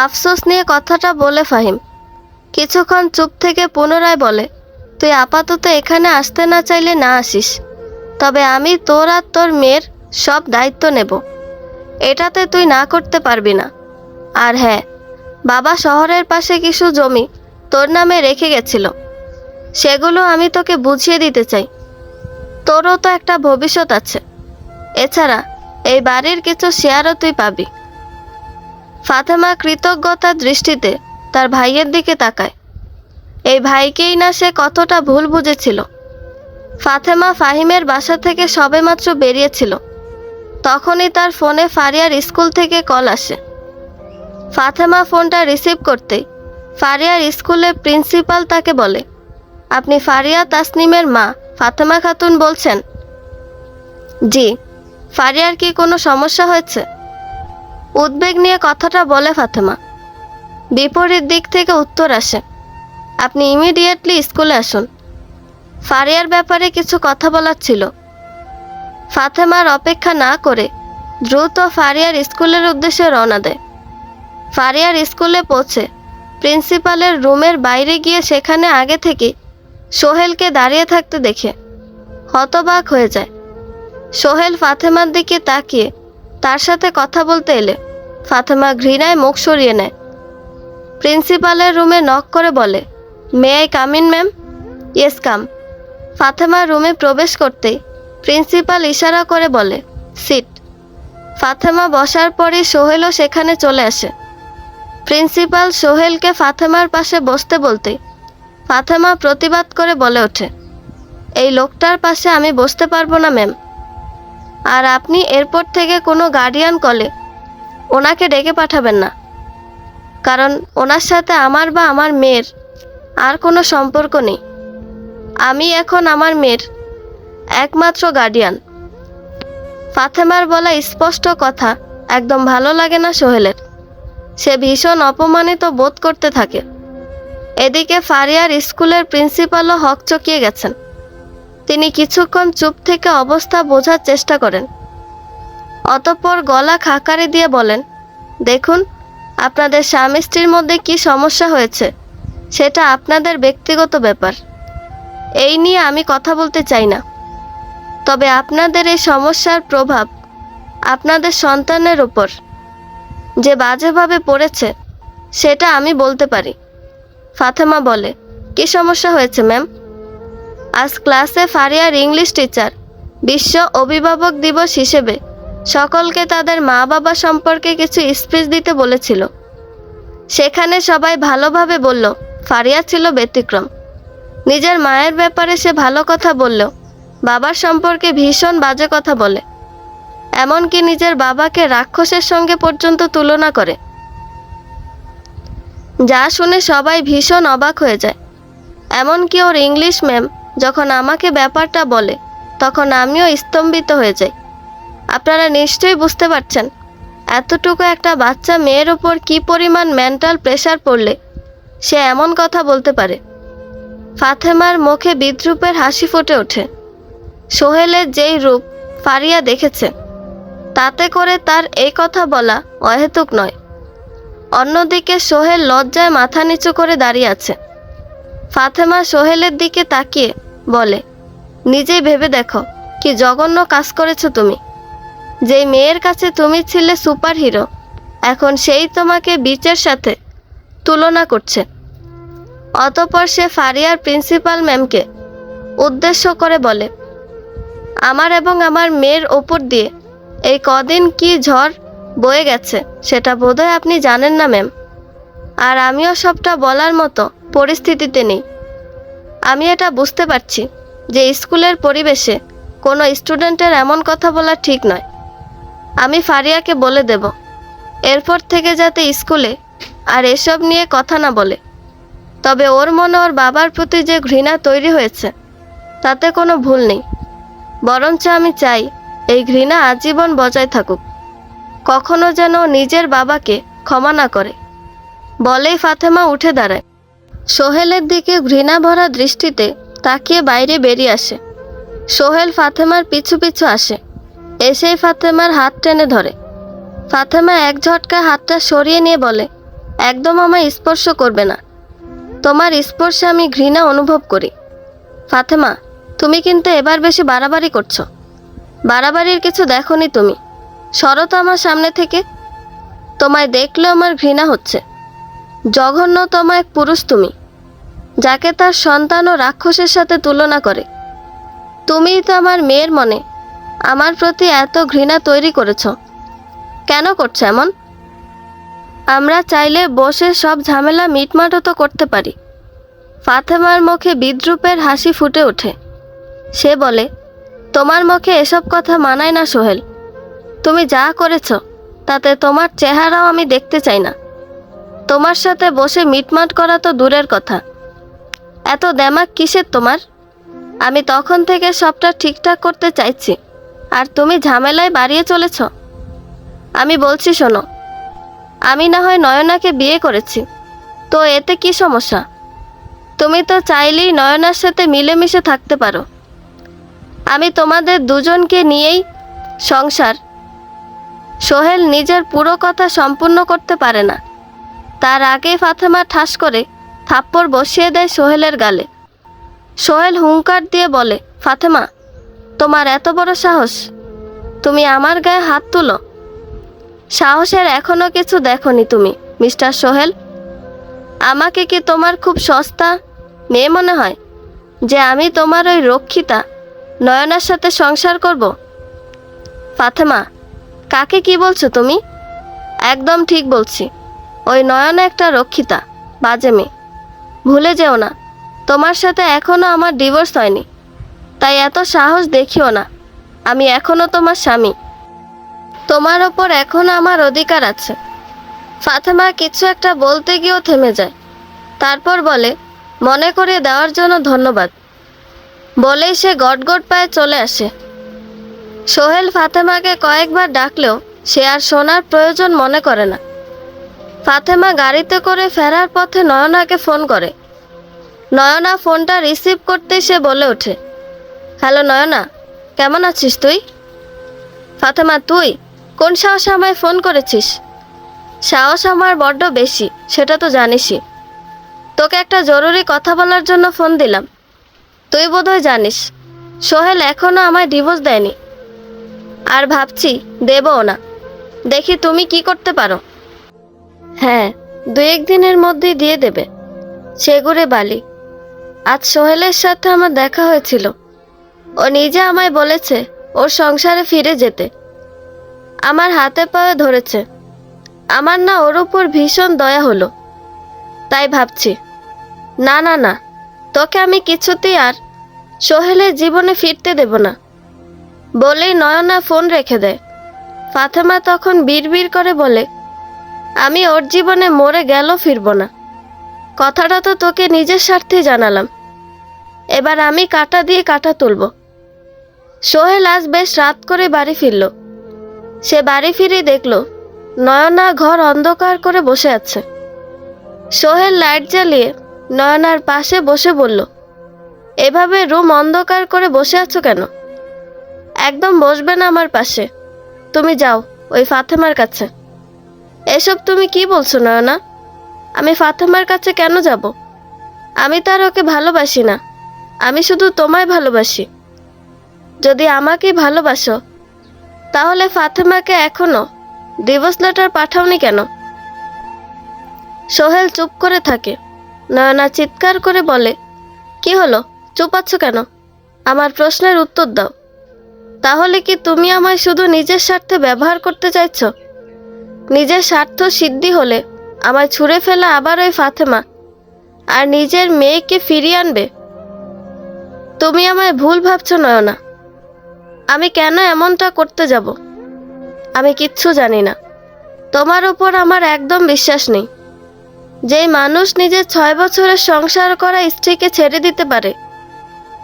আফসোস নিয়ে কথাটা বলে ফাহিম কিছুক্ষণ চুপ থেকে পুনরায় বলে, তুই আপাতত এখানে আসতে না চাইলে না আসিস। তবে আমি তোর আর তোর মেয়ের সব দায়িত্ব নেব। এটাতে তুই না করতে পারবি না। আর হ্যাঁ, বাবা শহরের পাশে কিছু জমি তোর নামে রেখে গেছিল, সেগুলো আমি তোকে বুঝিয়ে দিতে চাই। তোরও তো একটা ভবিষ্যৎ আছে। এছাড়া এই বাড়ির কিছু শেয়ারও তুই পাবি। ফাতেমা কৃতজ্ঞতার দৃষ্টিতে তার ভাইয়ের দিকে তাকায়। এই ভাইকেই না সে কতটা ভুল বুঝেছিল। ফাতেমা ফাহিমের বাসা থেকে সবেমাত্র বেরিয়েছিল, তখনই তার ফোনে ফারিয়ার স্কুল থেকে কল আসে। ফাতেমা ফোনটা রিসিভ করতেই ফারিয়ার স্কুলের প্রিন্সিপাল তাকে বলে, আপনি ফারিয়া তাসনিমের মা ফাতেমা খাতুন বলছেন? জি। ফারিয়ার কি কোনো সমস্যা হয়েছে? উদ্বেগ নিয়ে কথাটা বলে ফাতেমা। বিপরীত দিক থেকে উত্তর আসে, আপনি ইমিডিয়েটলি স্কুলে আসুন। ফারিয়ার ব্যাপারে কিছু কথা বলার ছিল। ফাতেমার অপেক্ষা না করে দ্রুত ফারিয়ার স্কুলের উদ্দেশ্যে রওনা দেয়। ফারিয়ার স্কুলে পৌঁছে প্রিন্সিপালের রুমের বাইরে গিয়ে সেখানে আগে থেকে সোহেলকে দাঁড়িয়ে থাকতে দেখে হতবাক হয়ে যায়। সোহেল ফাতেমার দিকে তাকিয়ে তার সাথে কথা বলতে এলে ফাতেমা ঘৃণায় মুখ সরিয়ে নেয়। প্রিন্সিপালের রুমে নক করে বলে, may I come in ma'am? Yes come. Fatema রুমে প্রবেশ করতেই প্রিন্সিপাল ইশারা করে বলে, সিট। ফাতেমা বসার পরই সোহেলও সেখানে চলে আসে। প্রিন্সিপাল সোহেলকে ফাতেমার পাশে বসতে বলতে ফাতেমা প্রতিবাদ করে বলে ওঠে, এই লোকটার পাশে আমি বসতে পারবো না ম্যাম। আর আপনি এরপর থেকে কোনো গার্ডিয়ান কলে ওনাকে ডেকে পাঠাবেন না, কারণ ওনার সাথে আমার বা আমার মেয়ের আর কোনো সম্পর্ক নেই। আমি এখন আমার মেয়ের একমাত্র গার্ডিয়ান। ফাতেমার বলা স্পষ্ট কথা একদম ভালো লাগে না সোহেলের। সে ভীষণ অপমানিত বোধ করতে থাকে। এদিকে ফারিয়ার স্কুলের প্রিন্সিপালও হকচকিয়ে গেছেন। তিনি কিছুক্ষণ চুপ থেকে অবস্থা বোঝার চেষ্টা করেন। অতঃপর গলা খাকারি দিয়ে বলেন, দেখুন, আপনাদের স্বামী স্ত্রীর মধ্যে কি সমস্যা হয়েছে সেটা আপনাদের ব্যক্তিগত ব্যাপার। এই নিয়ে আমি কথা বলতে চাই না। তবে আপনাদের এই সমস্যার প্রভাব আপনাদের সন্তানের উপর যে বাজেভাবে পড়েছে সেটা আমি বলতে পারি। ফাতেমা বলে, কি সমস্যা হয়েছে ম্যাম? আজ ক্লাসে ফারিয়ার ইংলিশ টিচার বিশ্ব অভিভাবক দিবস হিসেবে সকলকে তাদের মা বাবা সম্পর্কে কিছু স্পিচ দিতে বলেছিল। সেখানে সবাই ভালোভাবে বলল, ফারিয়া ছিল ব্যতিক্রম। নিজের মায়ের ব্যাপারে সে ভালো কথা বললেও বাবার সম্পর্কে ভীষণ বাজে কথা বলে। এমনকি নিজের বাবাকে রাক্ষসের সঙ্গে পর্যন্ত তুলনা করে। যা শুনে সবাই ভীষণ অবাক হয়ে যায়। এমনকি ওর ইংলিশ ম্যাম যখন আমাকে ব্যাপারটা বলে তখন আমিও স্তম্ভিত হয়ে যাই। আপনারা নিশ্চয়ই বুঝতে পারছেন এতটুকু একটা বাচ্চা মেয়ের ওপর কী পরিমাণ মেন্টাল প্রেশার পড়লে সে এমন কথা বলতে পারে। ফাতেমার মুখে বিদ্রূপের হাসি ফুটে ওঠে। সোহেলের যেই রূপ ফারিয়া দেখেছে তাতে করে তার এই কথা বলা অহেতুক নয়। অন্যদিকে সোহেল লজ্জায় মাথা নিচু করে দাঁড়িয়ে আছে। ফাতেমা সোহেলের দিকে তাকিয়ে বলে, নিজেই ভেবে দেখো কি জঘন্য কাজ করেছো তুমি। যেই মেয়ের কাছে তুমি ছিলে সুপার হিরো, এখন সেই তোমাকে বিচের সাথে তুলনা করছে। অতঃপর সে ফারিয়ার প্রিন্সিপাল ম্যামকে উদ্দেশ্য করে বলে, আমার এবং আমার মেয়ের ওপর দিয়ে এই কদিন কি ঝড় বয়ে গেছে সেটা বোধহয় আপনি জানেন না ম্যাম। আর আমিও সবটা বলার মতো পরিস্থিতিতে নেই। আমি এটা বুঝতে পারছি যে স্কুলের পরিবেশে কোনো স্টুডেন্টের এমন কথা বলা ঠিক নয়। আমি ফারিয়াকে বলে দেব এরপর থেকে যাতে স্কুলে আর এসব নিয়ে কথা না বলে। তবে ওর মনে ওর বাবার প্রতি যে ঘৃণা তৈরি হয়েছে তাতে কোনো ভুল নেই, বরঞ্চ আমি চাই এই ঘৃণা আজীবন বজায় থাকুক, কখনো যেন নিজের বাবাকে ক্ষমা না করে। বলেই ফাতেমা উঠে দাঁড়ায়। সোহেলের দিকে ঘৃণা ভরা দৃষ্টিতে তাকিয়ে বাইরে বেরিয়ে আসে। সোহেল ফাতেমার পিছু পিছু আসে, এসেই ফাতেমার হাত টেনে ধরে। ফাতেমা এক ঝটকায় হাতটা সরিয়ে নিয়ে বলে, একদম আমায় স্পর্শ করবে না, তোমার স্পর্শে আমি ঘৃণা অনুভব করি। ফাতেমা, তুমি কিন্তু এবার বেশি বাড়াবাড়ি করছো। বাড়াবাড়ির কিছু দেখোনি তুমি, সরো তো আমার সামনে থেকে। তোমায় দেখলেও আমার ঘৃণা হচ্ছে। জঘন্যতম এক পুরুষ তুমি, যাকে তার সন্তান ও রাক্ষসের সাথে তুলনা করে। তুমিই তো আমার মেয়ের মনে আমার প্রতি এত ঘৃণা তৈরি করেছ। কেন করছো এমন? আমরা চাইলে বসে সব ঝামেলা মিটমাটও তো করতে পারি। ফাতেমার মুখে বিদ্রূপের হাসি ফুটে ওঠে। সে বলে, তোমার মুখে এসব কথা মানায় না সোহেল। তুমি যা করেছ তাতে তোমার চেহারাও আমি দেখতে চাই না। তোমার সাথে বসে মিটমাট করা তো দূরের কথা, এত দেমাক কিসের তোমার? আমি তখন থেকে সবটা ঠিকঠাক করতে চাইছি, আর তুমি ঝামেলায় বাড়িয়ে চলেছ। আমি বলছি শোনো, আমি না হয় নয়নাকে বিয়ে করেছি, তো এতে কি সমস্যা? তুমি তো চাইলেই নয়নার সাথে মিলেমিশে থাকতে পারো। আমি তোমাদের দুজনকে নিয়েই সংসার। সোহেল নিজের পুরো কথা সম্পূর্ণ করতে পারে না, তার আগেই ফাতেমা ঠাস করে থাপ্পড় বসিয়ে দেয় সোহেলের গালে। সোহেল হুঙ্কার দিয়ে বলে, ফাতেমা, তোমার এত বড় সাহস, তুমি আমার গায়ে হাত তুলো? সাহসের এখনো কিছু দেখনি তুমি মিস্টার সোহেল। আমাকে কি তোমার খুব সস্তা মেয়ে মনে হয় যে আমি তোমার ওই রক্ষিতা নয়নার সাথে সংসার করব? ফাতেমা, কাকে কি বলছো তুমি? একদম ঠিক বলছি, ওই নয়না একটা রক্ষিতা, বাজে মেয়ে। ভুলে যেও না, তোমার সাথে এখনো আমার ডিভোর্স হয়নি, তাই এত সাহস দেখিও না। আমি এখনো তোমার স্বামী, তোমার ওপর এখনো আমার অধিকার আছে। ফাতেমা কিছু একটা বলতে গিয়েও থেমে যায়, তারপর বলে, মনে করিয়ে দেওয়ার জন্য ধন্যবাদ। বলেই সে গটগট পায়ে চলে আসে। সোহেল ফাতেমাকে কয়েকবার ডাকলেও সে আর শোনার প্রয়োজন মনে করে না। ফাতেমা গাড়িতে করে ফেরার পথে নয়নাকে ফোন করে। নয়না ফোনটা রিসিভ করতেই সে বলে ওঠে, হ্যালো নয়না, কেমন আছিস তুই? ফাতেমা, তুই কোন সাহসে আমায় ফোন করেছিস? সাহস আমার বড্ড বেশি, সেটা তো জানিসই। তোকে একটা জরুরি কথা বলার জন্য ফোন দিলাম। তুই বোধহয় জানিস সোহেল এখনও আমায় ডিভোর্স দেয়নি, আর ভাবছি দেবও না। দেখি তুমি কি করতে পারো। হ্যাঁ, 2-1 দিনের মধ্যেই দিয়ে দেবে। সেগুড়ে বালি, আজ সোহেলের সাথে আমার দেখা হয়েছিল। ও নিজে আমায় বলেছে ওর সংসারে ফিরে যেতে। আমার হাতে পায়ে ধরেছে। আমার না ওর উপর ভীষণ দয়া হলো, তাই ভাবছি না না না, তোকে আমি কিছুতেই আর সোহেলের জীবনে ফিরতে দেব না। বলেই নয়না ফোন রেখে দেয়। ফাতেমা তখন বিড়বিড় করে বলে, আমি ওর জীবনে মরে গেলেও ফিরব না। কথাটা তো তোকে নিজের স্বার্থেই জানালাম, এবার আমি কাঁটা দিয়ে কাঁটা তুলব। সোহেল আজ বেশ রাত করে বাড়ি ফিরল। সে বাড়ি ফিরে দেখল নয়না ঘর অন্ধকার করে বসে আছে। সোহেল লাইট জ্বালিয়ে নয়নার পাশে বসে বলল, এভাবে রুম অন্ধকার করে বসে আছো কেন? একদম বসবে না আমার পাশে, তুমি যাও ওই ফাতেমার কাছে। এসব তুমি কি বলছো নয়না? আমি ফাতেমার কাছে কেন যাব? আমি তার ওকে ভালোবাসি না, আমি শুধু তোমায় ভালোবাসি। যদি আমাকেই ভালোবাসো তাহলে ফাতেমাকে এখনো ডিভোর্স লেটার পাঠাওনি কেন? সোহেল চুপ করে থাকে। নয়না চিৎকার করে বলে, কি হলো, চুপ আছো কেন? আমার প্রশ্নের উত্তর দাও। তাহলে কি তুমি আমায় শুধু নিজের স্বার্থে ব্যবহার করতে চাইছ? নিজের স্বার্থ সিদ্ধি হলে আমায় ছুঁড়ে ফেলা আবার ওই ফাতেমা আর নিজের মেয়েকে ফিরিয়ে আনবে? তুমি আমায় ভুল ভাবছো নয়না। আমি কেন এমনটা করতে যাব? আমি কিচ্ছু জানি না। তোমার উপর আমার একদম বিশ্বাস নেই। যেই মানুষ নিজের 6 বছরের সংসার করা স্ত্রীকে ছেড়ে দিতে পারে,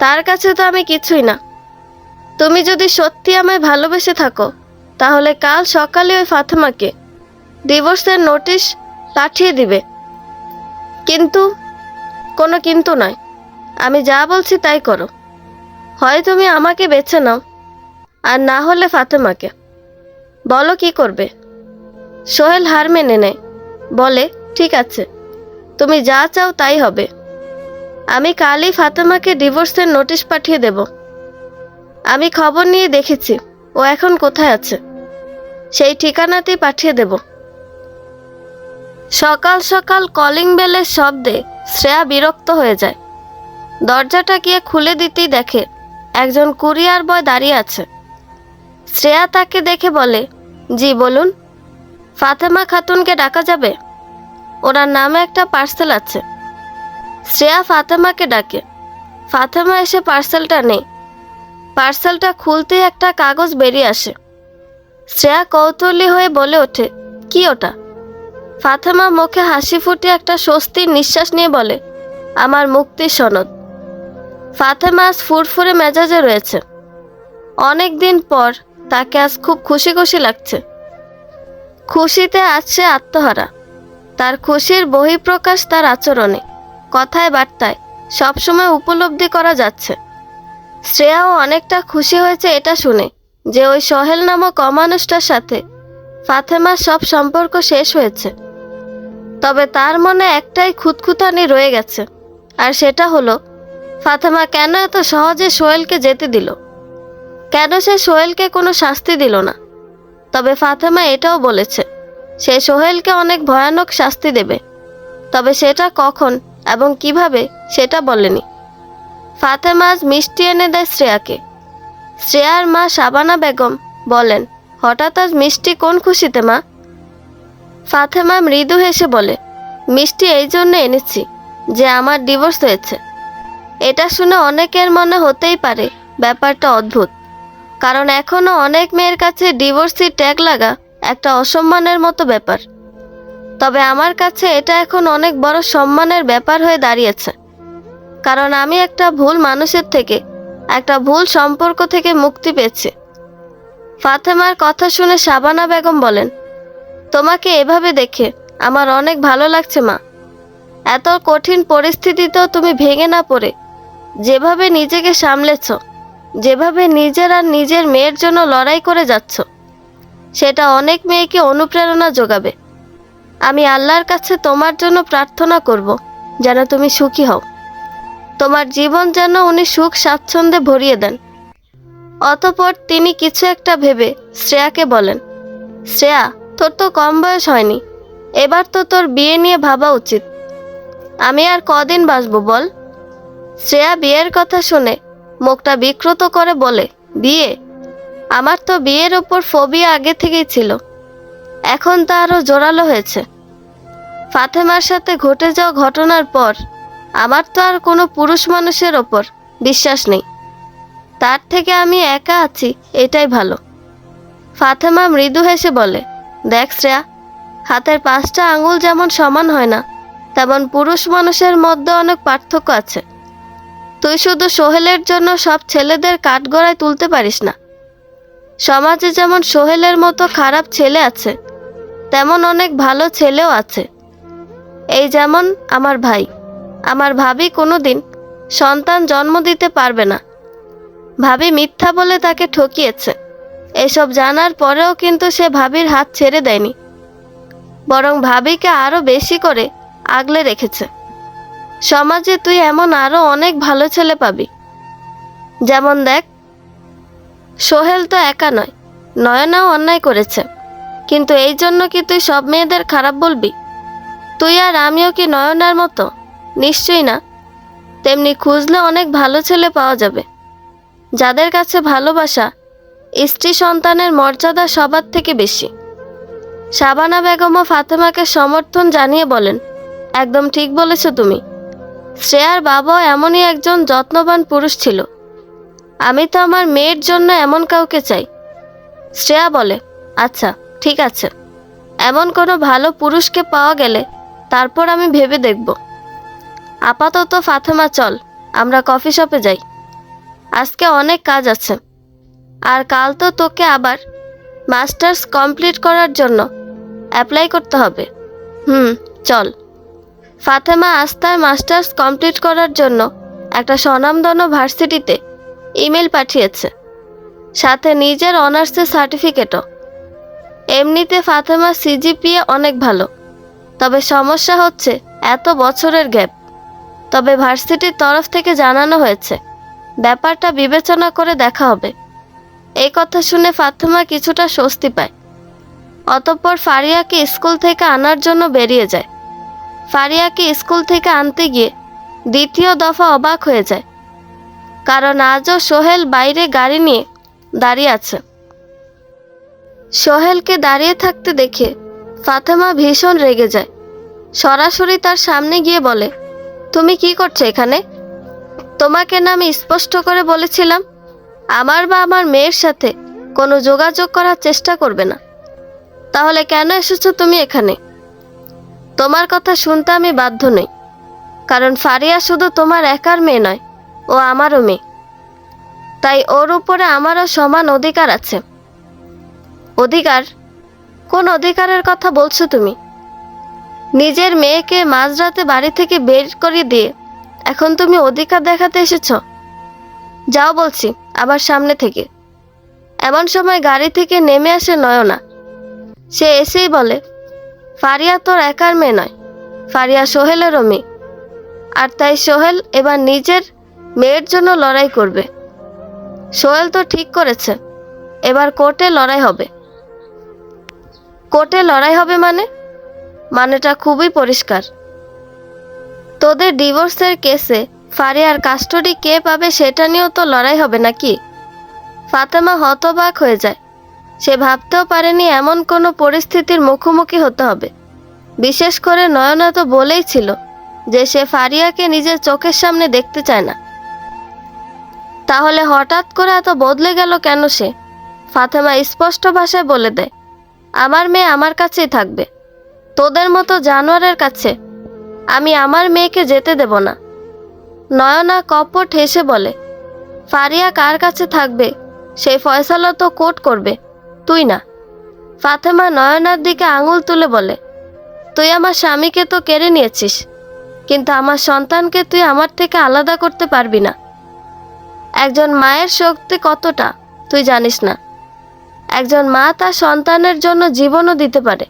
তার কাছে তো আমি কিছুই না। তুমি যদি সত্যি আমায় ভালোবেসে থাকো তাহলে কাল সকালে ওই ফাতেমাকে ডিভোর্সের নোটিশ পাঠিয়ে দিবে। কিন্তু কোনো কিন্তু নয়, আমি যা বলছি তাই করো। হয় তুমি আমাকে বেছে নাও, আর না হলে ফাতেমাকে। বলো কি করবে? সোহেল হার মেনে নেয়, বলে, ঠিক আছে, তুমি যা চাও তাই হবে। আমি কালই ফাতেমাকে ডিভোর্সের নোটিশ পাঠিয়ে দেব। আমি খবর নিয়ে দেখেছি ও এখন কোথায় আছে, সেই ঠিকানাতেই পাঠিয়ে দেব। সকাল সকাল কলিং বেলের শব্দে শ্রেয়া বিরক্ত হয়ে যায়। দরজাটা গিয়ে খুলে দিতেই দেখে একজন কুরিয়ার বয় দাঁড়িয়ে আছে। শ্রেয়া তাকে দেখে বলে, জি বলুন, ফাতেমা খাতুনকে ডাকা যাবে? ওনার নামে একটা পার্সেল আছে। শ্রেয়া ফাতেমাকে ডাকে। ফাতেমা এসে পার্সেলটা নেয়। পার্সেলটা খুলতেই একটা কাগজ বেরিয়ে আসে। শ্রেয়া কৌতূহলী হয়ে বলে ওঠে, কি ওটা? ফাতেমা মুখে হাসি ফুটিয়ে একটা স্বস্তির নিঃশ্বাস নিয়ে বলে, আমার মুক্তির সনদ। ফাতেমা আজ ফুরফুরে মেজাজে রয়েছে। অনেক দিন পর তাকে আজ খুব খুশি খুশি লাগছে। খুশিতে আজ সে আত্মহারা। তার খুশির বহিঃপ্রকাশ তার আচরণে, কথায় বার্তায় সবসময় উপলব্ধি করা যাচ্ছে। শ্রেয়াও অনেকটা খুশি হয়েছে এটা শুনে যে ওই সোহেল নামক অমানুষটার সাথে ফাতেমার সব সম্পর্ক শেষ হয়েছে। তবে তার মনে একটাই খুঁতখুঁতানি রয়ে গেছে, আর সেটা হলো ফাতেমা কেন এত সহজে সোহেলকে যেতে দিল? কেন সে সোহেলকে কোনো শাস্তি দিল না? তবে ফাতেমা এটাও বলেছে সে সোহেলকে অনেক ভয়ানক শাস্তি দেবে, তবে সেটা কখন এবং কিভাবে সেটা বলেনি। ফাতেমা আজ মিষ্টি এনে দেয় শ্রেয়াকে। শ্রেয়ার মা শাবানা বেগম বলেন, হঠাৎ আজ মিষ্টি কোন খুশিতে মা? ফাতেমা মৃদু হেসে বলে, মিষ্টি এই জন্য এনেছি যে আমার ডিভোর্স হয়েছে। এটা শুনে অনেকের মনে হতেই পারে ব্যাপারটা অদ্ভুত, কারণ এখনো অনেক মেয়ের কাছে ডিভোর্সি ট্যাগ লাগা একটা অসম্মানের মতো ব্যাপার। তবে আমার কাছে এটা এখন অনেক বড় সম্মানের ব্যাপার হয়ে দাঁড়িয়েছে, কারণ আমি একটা ভুল মানুষের থেকে, একটা ভুল সম্পর্ক থেকে মুক্তি পেয়েছি। ফাতেমার কথা শুনে শাবানা বেগম বলেন, তোমাকে এভাবে দেখে আমার অনেক ভালো লাগছে মা। এত কঠিন পরিস্থিতিতেও তুমি ভেঙে না পড়ে যেভাবে নিজেকে সামলেছ, যেভাবে নিজের আর নিজের মেয়ের জন্য লড়াই করে যাচ্ছ, সেটা অনেক মেয়েকে অনুপ্রেরণা যোগাবে। আমি আল্লাহর কাছে তোমার জন্য প্রার্থনা করব যেন তুমি সুখী হও, তোমার জীবন যেন উনি সুখ স্বাচ্ছন্দ্যে ভরিয়ে দেন। অতঃপর তিনি কিছু একটা ভেবে শ্রেয়াকে বলেন, শ্রেয়া, তোর তো কম বয়স হয়নি, এবার তো তোর বিয়ে নিয়ে ভাবা উচিত। আমি আর কদিন বাঁচবো বল? শ্রেয়া বিয়ের কথা শুনে মুখটা বিকৃত করে বলে, বিয়ে? আমার তো বিয়ের ওপর ফোবিয়া আগে থেকেই ছিল, এখন তা আরও জোরালো হয়েছে। ফাতেমার সাথে ঘটে যাওয়া ঘটনার পর আমার তো আর কোনো পুরুষ মানুষের ওপর বিশ্বাস নেই। তার থেকে আমি একা আছি এটাই ভালো। ফাতেমা মৃদু হেসে বলে, দেখ শ্রেয়া, হাতের 5টা আঙুল যেমন সমান হয় না, তেমন পুরুষ মানুষের মধ্যে অনেক পার্থক্য আছে। তুই শুধু সোহেলের জন্য সব ছেলেদের কাঠগড়ায় তুলতে পারিস না। সমাজে যেমন সোহেলের মতো খারাপ ছেলে আছে, তেমন অনেক ভালো ছেলেও আছে। এই যেমন আমার ভাই, আমার ভাবি কোনোদিন সন্তান জন্ম দিতে পারবে না। ভাবি মিথ্যা বলে তাকে ঠকিয়েছে। এসব জানার পরেও কিন্তু সে ভাবির হাত ছেড়ে দেয়নি, বরং ভাবিকে আরও বেশি করে আগলে রেখেছে। সমাজে তুই এমন আরও অনেক ভালো ছেলে পাবি। যেমন দেখ, সোহেল তো একা নয়, নয়নাও অন্যায় করেছে, কিন্তু এই জন্য কি তুই সব মেয়েদের খারাপ বলবি? তুই আর আমিও কি নয়নার মতো? নিশ্চয়ই না। তেমনি খুঁজলে অনেক ভালো ছেলে পাওয়া যাবে, যাদের কাছে ভালোবাসা, স্ত্রী সন্তানের মর্যাদা সবার থেকে বেশি। শাবানা বেগমও ফাতেমাকে সমর্থন জানিয়ে বলেন, একদম ঠিক বলেছ তুমি। শ্রেয়ার বাবাও এমনই একজন যত্নবান পুরুষ ছিল। আমি তো আমার মেয়ের জন্য এমন কাউকে চাই। শ্রেয়া বলে, আচ্ছা ঠিক আছে, এমন কোনো ভালো পুরুষকে পাওয়া গেলে তারপর আমি ভেবে দেখব। আপাতত ফাতেমা চল, আমরা কফি শপে যাই। আজকে অনেক কাজ আছে, আর কাল তো তোকে আবার মাস্টার্স কমপ্লিট করার জন্য অ্যাপ্লাই করতে হবে। চল। ফাতেমা আজ তার মাস্টার্স কমপ্লিট করার জন্য একটা স্বনামধন্য ভার্সিটিতে ইমেল পাঠিয়েছে, সাথে নিজের অনার্সের সার্টিফিকেটও। এমনিতে ফাতেমা সিজিপিএ অনেক ভালো, তবে সমস্যা হচ্ছে এত বছরের গ্যাপ। তবে ভার্সিটির তরফ থেকে জানানো হয়েছে ব্যাপারটা বিবেচনা করে দেখা হবে। এই কথা শুনে ফাতেমা কিছুটা স্বস্তি পায়। অতঃপর ফারিয়াকে স্কুল থেকে আনার জন্য বেরিয়ে যায়। ফারিয়াকে স্কুল থেকে আনতে গিয়ে দ্বিতীয় দফা অবাক হয়ে যায়, কারণ আজও সোহেল বাইরে গাড়ি নিয়ে দাঁড়িয়ে আছে। সোহেলকে দাঁড়িয়ে থাকতে দেখে ফাতেমা ভীষণ রেগে যায়। সরাসরি তার সামনে গিয়ে বলে, তুমি কি করছো এখানে? তোমাকে না আমি স্পষ্ট করে বলেছিলাম আমার বা আমার মেয়ের সাথে কোনো যোগাযোগ করার চেষ্টা করবে না। তাহলে কেন এসেছো তুমি এখানে? তোমার কথা শুনতে আমি বাধ্য নই, কারণ ফারিয়া শুধু তোমার একার মেয়ে নয়, ও আমারও মেয়ে। তাই ওর উপরে আমারও সমান অধিকার আছে। অধিকার? কোন অধিকারের কথা বলছো তুমি? নিজের মেয়েকে মাঝরাতে বাড়ি থেকে বের করে দিয়ে এখন তুমি অধিকার দেখাতে এসেছো? যাও বলছি আবার সামনে থেকে। এমন সময় গাড়ি থেকে নেমে আসে নয়না। সে এসেই বলে, ফারিয়া তোর একার মেয়ে নয়, ফারিয়া সোহেলেরও মেয়ে। আর তাই সোহেল এবার নিজের মেয়ের জন্য লড়াই করবে। সোহেল তো ঠিক করেছে, এবার কোর্টে লড়াই হবে। কোর্টে লড়াই হবে মানেটা খুবই পরিষ্কার। তোদের ডিভোর্সের কেসে ফারিয়ার কাস্টডি কে পাবে সেটা নিয়েও তো লড়াই হবে নাকি? ফাতেমা হতবাক হয়ে যায়। সে ভাবতেও পারেনি এমন কোনো পরিস্থিতির মুখোমুখি হতে হবে। বিশেষ করে নয়না তো বলেই ছিল যে সে ফারিয়াকে নিজের চোখের সামনে দেখতে চায় না। তাহলে হঠাৎ করে এত বদলে গেল কেন সে? ফাতেমা স্পষ্ট ভাষায় বলে দেয়, আমার মেয়ে আমার কাছেই থাকবে। তোদের মতো জানোয়ারের কাছে আমি আমার মেয়েকে যেতে দেব না। নয়না কপট হেসে বলে, ফারিয়া কার কাছে থাকবে সেই ফয়সালা তো কোর্ট করবে, তুই না। ফাতেমা নয়নার দিকে আঙুল তুলে বলে, তুই আমার স্বামীকে তো কেড়ে নিয়েছিস, কিন্তু আমার সন্তানকে তুই আমার থেকে আলাদা করতে পারবি না। একজন মায়ের শক্তি কতটা তুই জানিস না। একজন মা তার সন্তানের জন্য জীবনও দিতে পারে,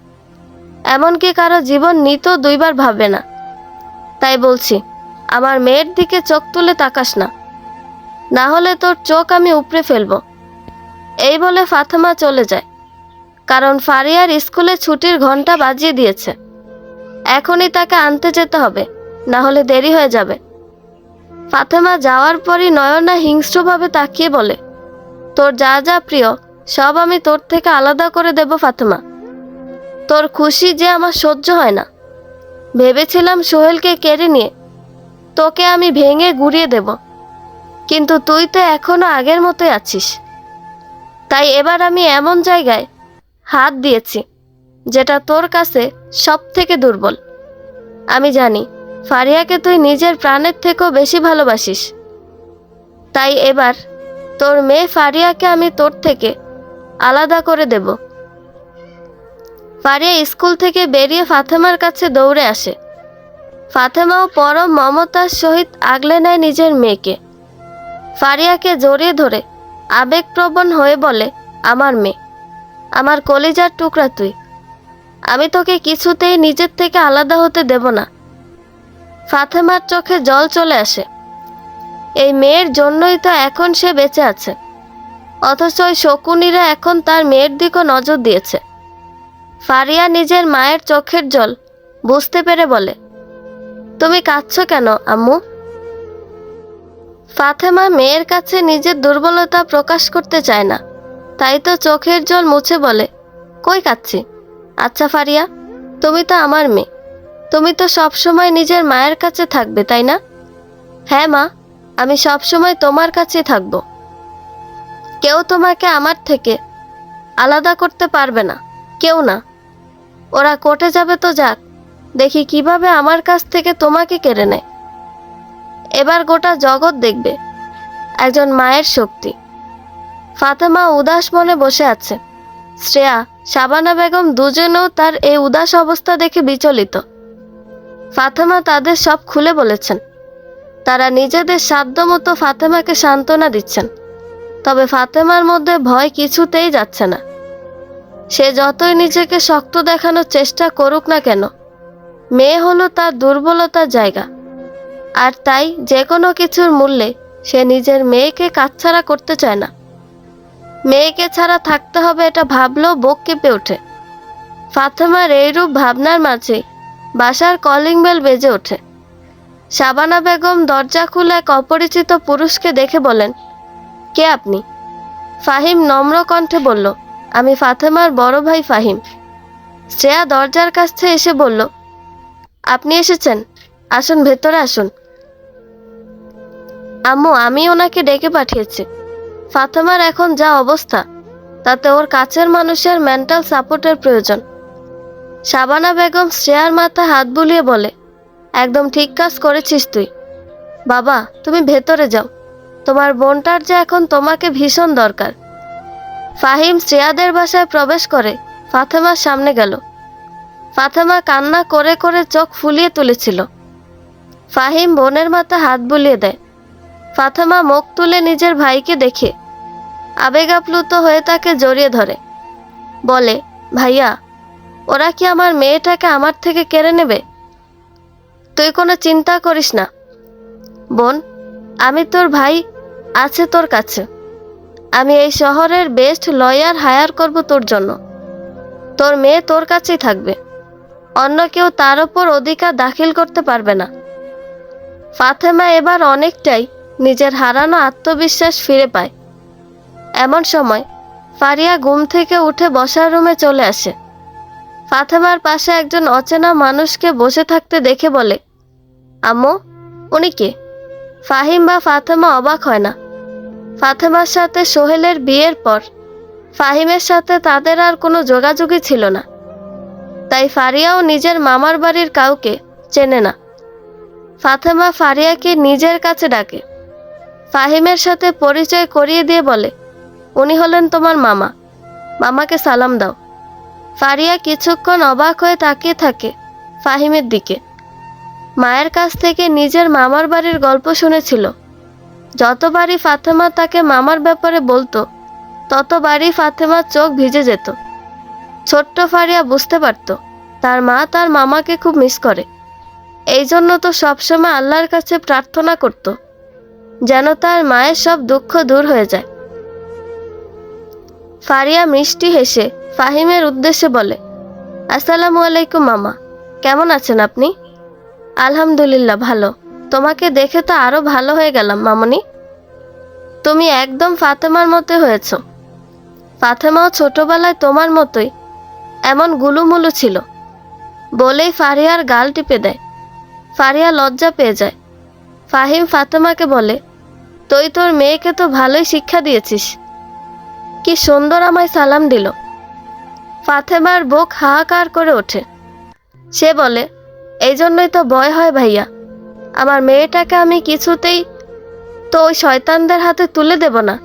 এমনকি কারো জীবন নিতেও দুইবার ভাবে না। তাই বলছি, আমার মেয়ের দিকে চোখ তুলে তাকাস না, না হলে তোর চোখ আমি উপড়ে ফেলবো। এই বলে ফাতেমা চলে যায়, কারণ ফারিয়ার স্কুলে ছুটির ঘন্টা বাজিয়ে দিয়েছে। এখনই তাকে আনতে যেতে হবে, না হলে দেরি হয়ে যাবে। ফাতেমা যাওয়ার পরই নয়না হিংস্রভাবে তাকিয়ে বলে, তোর যা যা প্রিয় সব আমি তোর থেকে আলাদা করে দেব ফাতেমা। তোর খুশি যে আমার সহ্য হয় না। ভেবেছিলাম সোহেলকে কেড়ে নিয়ে তোকে আমি ভেঙে গুঁড়িয়ে দেব, কিন্তু তুই তো এখনো আগের মতোই আছিস। তাই এবার আমি এমন জায়গায় হাত দিয়েছি যেটা তোর কাছে সব থেকে দুর্বল। আমি জানি ফারিয়াকে তুই নিজের প্রাণের থেকেও বেশি ভালোবাসিস। তাই এবার তোর মেয়ে ফারিয়াকে আমি তোর থেকে আলাদা করে দেব। ফারিয়া স্কুল থেকে বেরিয়ে ফাতেমার কাছে দৌড়ে আসে। ফাতেমাও পরম মমতার সহিত আগলে নেয় নিজের মেয়েকে। ফারিয়াকে জড়িয়ে ধরে আবেগপ্রবণ হয়ে বলে, আমার মেয়ে, আমার কলিজার টুকরা তুই। আমি তোকে কিছুতেই নিজের থেকে আলাদা হতে দেব না। ফাতেমার চোখে জল চলে আসে। এই মেয়ের জন্যই তো এখন সে বেঁচে আছে। অথচ ওই শকুনিরা এখন তার মেয়ের দিকও নজর দিয়েছে। ফারিয়া নিজের মায়ের চোখের জল বুঝতে পেরে বলে, তুমি কাঁদছো কেন আম্মু? ফাতেমা মেয়ের কাছে নিজের দুর্বলতা প্রকাশ করতে চায় না, তাই তো চোখের জল মুছে বলে, কই কাঁদছি? আচ্ছা ফারিয়া, তুমি তো আমার মেয়ে, তুমি তো সবসময় নিজের মায়ের কাছে থাকবে, তাই না? হ্যাঁ মা, আমি সবসময় তোমার কাছে থাকবো। কেউ তোমাকে আমার থেকে আলাদা করতে পারবে না, কেউ না। ওরা কোর্টে যাবে তো যাক, দেখি কিভাবে আমার কাছ থেকে তোমাকে কেড়ে নেয়। এবার গোটা জগৎ দেখবে একজন মায়ের শক্তি। ফাতেমা উদাস মনে বসে আছে। শ্রেয়া, শাবানা বেগম দুজনেও তার এই উদাস অবস্থা দেখে বিচলিত। ফাতেমা তাদের সব খুলে বলেছেন। তারা নিজেদের সাধ্যমতো ফাতেমাকে সান্ত্বনা দিচ্ছেন, তবে ফাতেমার মধ্যে ভয় কিছুতেই যাচ্ছে না। সে যতই নিজেকে শক্ত দেখানোর চেষ্টা করুক না কেন, মেয়ে হলো তার দুর্বলতার জায়গা, আর তাই যে কোনো কিছুর মূল্যে সে নিজের মেয়েকে কাছছাড়া করতে চায় না। মেয়েকে ছাড়া থাকতে হবে এটা ভাবলেও বুক কেঁপে ওঠে। ফাতেমার এইরূপ ভাবনার মাঝে বাসার কলিং বেল বেজে ওঠে। শাবানা বেগম দরজা খুলে এক অপরিচিত পুরুষকে দেখে বলেন, কে আপনি? ফাহিম নম্র কণ্ঠে বলল, আমি ফাতেমার বড় ভাই ফাহিম। শ্রেয়া দরজার কাছে এসে বলল, আপনি এসেছেন, আসুন ভেতরে আসুন। আম্মু, আমি ওনাকে ডেকে পাঠিয়েছি। ফাতেমার এখন যা অবস্থা, তাতে ওর কাছের মানুষের মেন্টাল সাপোর্টের প্রয়োজন। শাবানা বেগম শ্রেয়ার মাথায় হাত বুলিয়ে বলে, একদম ঠিক কাজ করেছিস তুই। বাবা, তুমি ভেতরে যাও, তোমার বোনটার যে এখন তোমাকে ভীষণ দরকার। ফাহিম শ্রেয়াদের বাসায় প্রবেশ করে ফাতেমার সামনে গেল। ফাতেমা কান্না করে করে চোখ ফুলিয়ে তুলেছিল। ফাহিম বোনের মাথায় হাত বুলিয়ে দেয়। ফাতেমা মুখ তুলে নিজের ভাইকে দেখে আবেগাপ্লুত হয়ে তাকে জড়িয়ে ধরে, বলে, ভাইয়া, ওরা কি আমার মেয়েটাকে আমার থেকে কেড়ে নেবে? তুই কোনো চিন্তা করিস না বোন, আমি তোর ভাই আছে তোর কাছে। আমি এই শহরের বেস্ট লয়ার হায়ার করব তোর জন্য। তোর মেয়ে তোর কাছেই থাকবে, অন্য কেউ তার ওপর অধিকার দাখিল করতে পারবে না। ফাতেমা এবার অনেকটাই নিজের হারানো আত্মবিশ্বাস ফিরে পায়। এমন সময় ফারিয়া ঘুম থেকে উঠে বসার রুমে চলে আসে। ফাতেমার পাশে একজন অচেনা মানুষকে বসে থাকতে দেখে বলে, আম্মু, উনি কে? ফাহিম বা ফাতেমা অবাক হয় না। ফাতেমার সাথে সোহেলের বিয়ের পর ফাহিমের সাথে তাদের আর কোনো যোগাযোগই ছিল না, তাই ফারিয়াও নিজের মামার বাড়ির কাউকে চেনে না। ফাতেমা ফারিয়াকে নিজের কাছে ডাকে। ফাহিমের সাথে পরিচয় করিয়ে দিয়ে বলে, উনি হলেন তোমার মামা, মামাকে সালাম দাও। ফারিয়া কিছুক্ষণ অবাক হয়ে তাকিয়ে থাকে ফাহিমের দিকে। মায়ের কাছ থেকে নিজের মামার বাড়ির গল্প শুনেছিল। যতবারই ফাতেমা তাকে মামার ব্যাপারে বলতো, ততবারই ফাতেমার চোখ ভিজে যেত। ছোট্ট ফারিয়া বুঝতে পারত তার মা তার মামাকে খুব মিস করে। এই জন্য তো সবসময় আল্লাহর কাছে প্রার্থনা করত যেন তার মায়ের সব দুঃখ দূর হয়ে যায়। ফারিয়া মিষ্টি হেসে ফাহিমের উদ্দেশ্যে বলে, আসসালামু আলাইকুম মামা, কেমন আছেন আপনি? আলহামদুলিল্লাহ ভালো, তোমাকে দেখে তো আরো ভালো হয়ে গেলাম মামনি। তুমি একদম ফাতেমার মতো হয়েছ। ফাতেমাও ছোটবেলায় তোমার মতোই এমন গুলুমুলু ছিল। বলেই ফারিয়ার গাল টিপে দেয়। ফারিয়া লজ্জা পেয়ে যায়। ফাহিম ফাতেমাকে বলে, তুই তোর মেয়েকে তো ভালোই শিক্ষা দিয়েছিস। কি সুন্দর আমায় সালাম দিল। ফাতেমার বুক হাহাকার করে ওঠে। সে বলে, এই জন্যই তো ভয় হয় ভাইয়া, আমার মেয়েটাকে আমি কিছুতেই তো ওই শয়তানদের হাতে তুলে দেব না।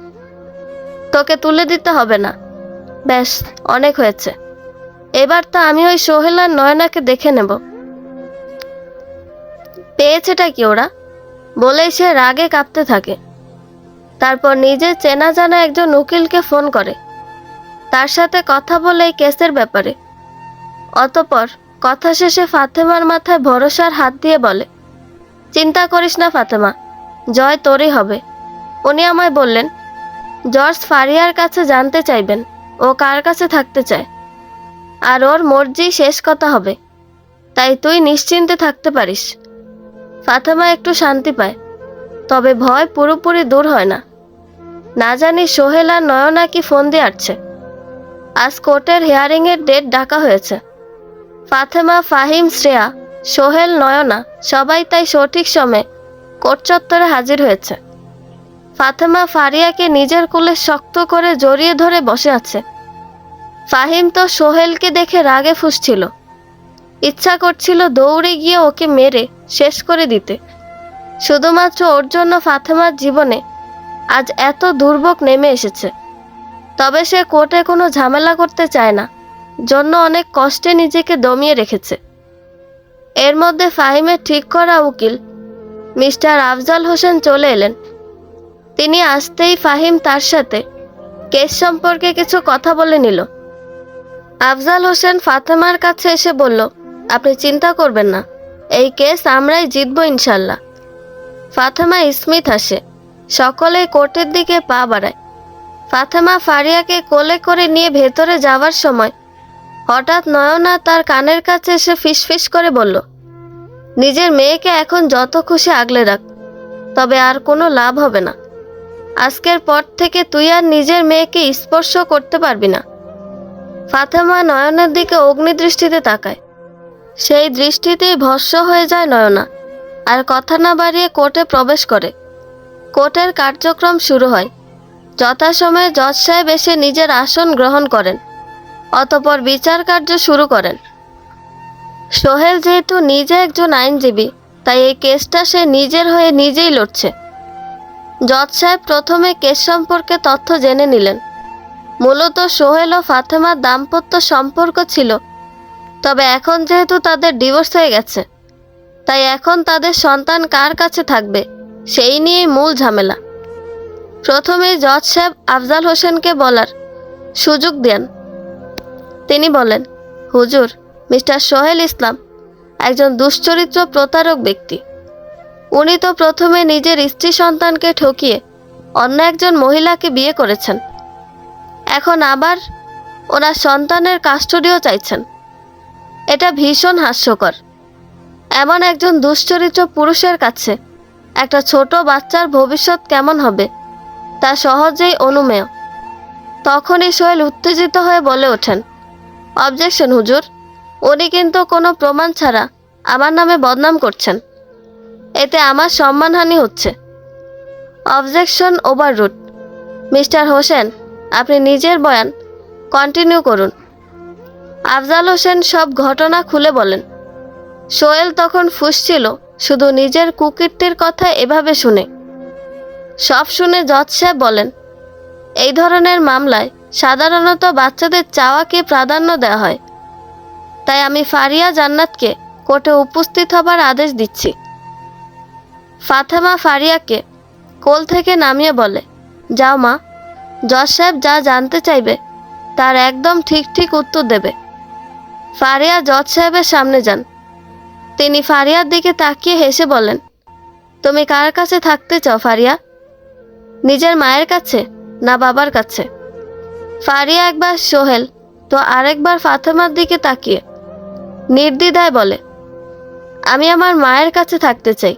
তোকে তুলে দিতে হবে না, ব্যাস অনেক হয়েছে। এবার তো আমি ওই সোহেল আর নয়নাকে দেখে নেব। পেয়েছেটা কি ওরা? বলেই সে রাগে কাঁপতে থাকে। তারপর নিজে চেনা জানা একজন উকিলকে ফোন করে, তার সাথে কথা বলে এই কেসের ব্যাপারে। অতঃপর কথা শেষে ফাতেমার মাথায় ভরসার হাত দিয়ে বলে, চিন্তা করিস না ফাতেমা, জয় তোরই হবে। উনি আমায় বললেন জর্জ ফারিয়ার কাছে জানতে চাইবেন ও কার কাছে থাকতে চায়, আর ওর মর্জি শেষ কথা হবে। তাই তুই নিশ্চিন্তে থাকতে পারিস। ফাতেমা একটু শান্তি পায়, তবে ভয় পুরোপুরি দূর হয় না। না জানি সোহেল আর নয়না কি ফোন দিয়ে আসছে। আজ কোর্টের হিয়ারিংয়ের ডেট ডাকা হয়েছে। ফাতেমা, ফাহিম, শ্রেয়া, সোহেল, নয়না সবাই তাই সঠিক সময়ে কোর্ট চত্বরে হাজির হয়েছে। ফাতেমা ফারিয়াকে নিজের কোলে শক্ত করে জড়িয়ে ধরে বসে আছে। ফাহিম তো সোহেলকে দেখে রাগে ফুঁসছিল। ইচ্ছা করছিল দৌড়ে গিয়ে ওকে মেরে শেষ করে দিতে। শুধুমাত্র ওর জন্য ফাতেমার জীবনে আজ এত দুর্ভোগ নেমে এসেছে। তবে সে কোর্টে কোনো ঝামেলা করতে চায় না, জন্য অনেক কষ্টে নিজেকে দমিয়ে রেখেছে। এর মধ্যে ফাহিমের ঠিক করা উকিল মিস্টার আফজাল হোসেন চলে এলেন। তিনি আসতেই ফাহিম তার সাথে কেস সম্পর্কে কিছু কথা বলে নিল। আফজাল হোসেন ফাতেমার কাছে এসে বলল, আপনি চিন্তা করবেন না, এই কেস আমরাই জিতব ইনশাল্লাহ। ফাতেমা স্মিত হাসে। সকলেই কোর্টের দিকে পা বাড়ায়। ফাতেমা ফারিয়াকে কোলে করে নিয়ে ভেতরে যাওয়ার সময় হঠাৎ নয়না তার কানের কাছে এসে ফিসফিস করে বলল, নিজের মেয়েকে এখন যত খুশি আগলে রাখ, তবে আর কোনো লাভ হবে না। আজকের পর থেকে তুই আর নিজের মেয়েকে স্পর্শ করতে পারবি না। ফাতেমা নয়নের দিকে অগ্নিদৃষ্টিতে তাকায়। সেই দৃষ্টিতেই ভস্ম হয়ে যায় নয়না, আর কথা না বাড়িয়ে কোর্টে প্রবেশ করে। কোর্টের কার্যক্রম শুরু হয়। যথাসময়ে জজ সাহেব এসে নিজের আসন গ্রহণ করেন, অতঃপর বিচার কার্য শুরু করেন। সোহেল যেহেতু নিজে একজন আইনজীবী, তাই এই কেসটা সে নিজের হয়ে নিজেই লড়ছে। জজ সাহেব প্রথমে কেস সম্পর্কে তথ্য জেনে নিলেন। মূলত সোহেল ও ফাতেমার দাম্পত্য সম্পর্ক ছিল, তবে এখন যেহেতু তাদের ডিভোর্স হয়ে গেছে, তাই এখন তাদের সন্তান কার কাছে থাকবে সেই নিয়েই মূল ঝামেলা। প্রথমেই জজ সাহেব আফজাল হোসেনকে বলার সুযোগ দেন। তিনি বলেন, হুজুর, মিস্টার সোহেল ইসলাম একজন দুশ্চরিত্র প্রতারক ব্যক্তি। উনি তো প্রথমে নিজের স্ত্রী সন্তানকে ঠকিয়ে অন্য একজন মহিলাকে বিয়ে করেছেন। এখন আবার ওনার সন্তানের কাস্টডিও চাইছেন। এটা ভীষণ হাস্যকর। এমন একজন দুশ্চরিত্র পুরুষের কাছে একটা ছোট বাচ্চার ভবিষ্যৎ কেমন হবে তা সহজেই অনুমেয়। তখনই সোহেল উত্তেজিত হয়ে বলে ওঠেন, অবজেকশন হুজুর, উনি কিন্তু কোনো প্রমাণ ছাড়া আমার নামে বদনাম করছেন। এতে আমার সম্মানহানি হচ্ছে। অবজেকশন ওভাররুড। মিস্টার হোসেন, আপনি নিজের বয়ান কন্টিনিউ করুন। আফজাল হোসেন সব ঘটনা খুলে বলেন। সোহেল তখন ফুঁসছিল শুধু নিজের কুকীর্তির কথা এভাবে শুনে। সব শুনে জজ সাহেব বলেন, এই ধরনের মামলায় সাধারণত বাচ্চাদের চাওয়াকে প্রাধান্য দেওয়া হয়, তাই আমি ফারিয়া জান্নাতকে কোর্টে উপস্থিত হবার আদেশ দিচ্ছি। ফাতেমা ফারিয়াকে কোল থেকে নামিয়ে বলে, যাও মা, জজ সাহেব যা জানতে চাইবে তার একদম ঠিক ঠিক উত্তর দেবে। ফারিয়া জজ সাহেবের সামনে যান। তিনি ফারিয়ার দিকে তাকিয়ে হেসে বলেন, তুমি কার কাছে থাকতে চাও ফারিয়া? নিজের মায়ের কাছে না বাবার কাছে? ফারিয়া একবার সোহেল তো আরেকবার ফাতেমার দিকে তাকিয়ে নির্দ্বিধায় বলে, আমি আমার মায়ের কাছে থাকতে চাই।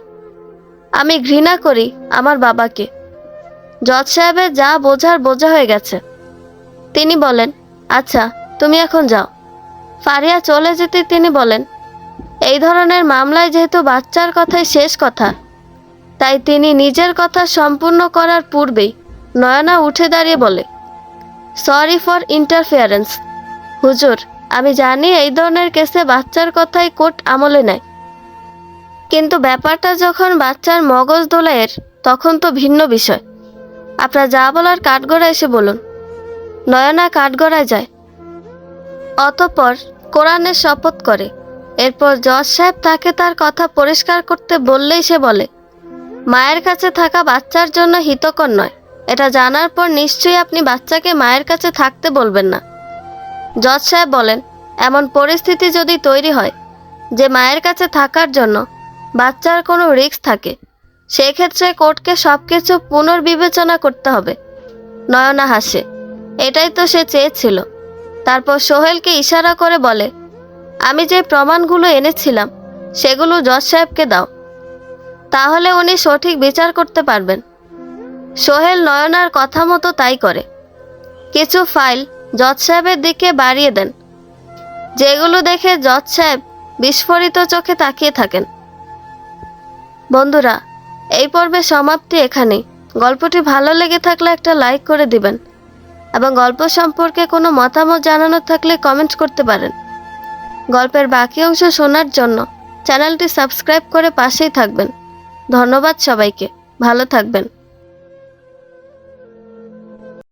আমি ঘৃণা করি আমার বাবাকে। জজ সাহেবের যা বোঝার বোঝা হয়ে গেছে। তিনি বলেন, আচ্ছা তুমি এখন যাও। ফারিয়া চলে যেতে তিনি বলেন, এই ধরনের মামলায় যেহেতু বাচ্চার কথাই শেষ কথা, তাই তিনি নিজের কথা সম্পূর্ণ করার পূর্বেই নয়না উঠে দাঁড়িয়ে বলে, সরি ফর ইন্টারফিয়ারেন্স হুজুর, আমি জানি এই ধরনের কেসে বাচ্চার কথাই কোর্ট আমলে নেয়, কিন্তু ব্যাপারটা যখন বাচ্চার মগজ দোলাইয়ের তখন তো ভিন্ন বিষয়। আপনার যা বলার কাঠগড়ায় এসে বলুন। নয়না কাঠগড়ায় যায়, অতঃপর কোরআনের শপথ করে। এরপর জজ সাহেব তাকে তার কথা পরিষ্কার করতে বললেই সে বলে, মায়ের কাছে থাকা বাচ্চার জন্য হিতকর নয়। এটা জানার পর নিশ্চয়ই আপনি বাচ্চাকে মায়ের কাছে থাকতে বলবেন না। জজ সাহেব বলেন, এমন পরিস্থিতি যদি তৈরি হয় যে মায়ের কাছে থাকার জন্য বাচ্চার কোনো রিস্ক থাকে, সেক্ষেত্রে কোর্টকে সব কিছু পুনর্বিবেচনা করতে হবে। নয়না হাসে। এটাই তো সে চেয়েছিল। তারপর সোহেলকে ইশারা করে বলে, আমি যে প্রমাণগুলো এনেছিলাম সেগুলো জজ সাহেবকে দাও, তাহলে উনি সঠিক বিচার করতে পারবেন। সোহেল নয়নার কথা মতো তাই করে। কিছু ফাইল জজ সাহেবের দিকে বাড়িয়ে দেন, যেগুলো দেখে জজ সাহেব বিস্ফোরিত চোখে তাকিয়ে থাকেন। বন্ধুরা, এই পর্বের সমাপ্তি এখানেই। গল্পটি ভালো লেগে থাকলে একটা লাইক করে দিবেন এবং গল্প সম্পর্কে কোনো মতামত জানানোর থাকলে কমেন্ট করতে পারেন। গল্পের বাকি অংশ শোনার জন্য চ্যানেলটি সাবস্ক্রাইব করে পাশেই থাকবেন। ধন্যবাদ সবাইকে। ভালো থাকবেন।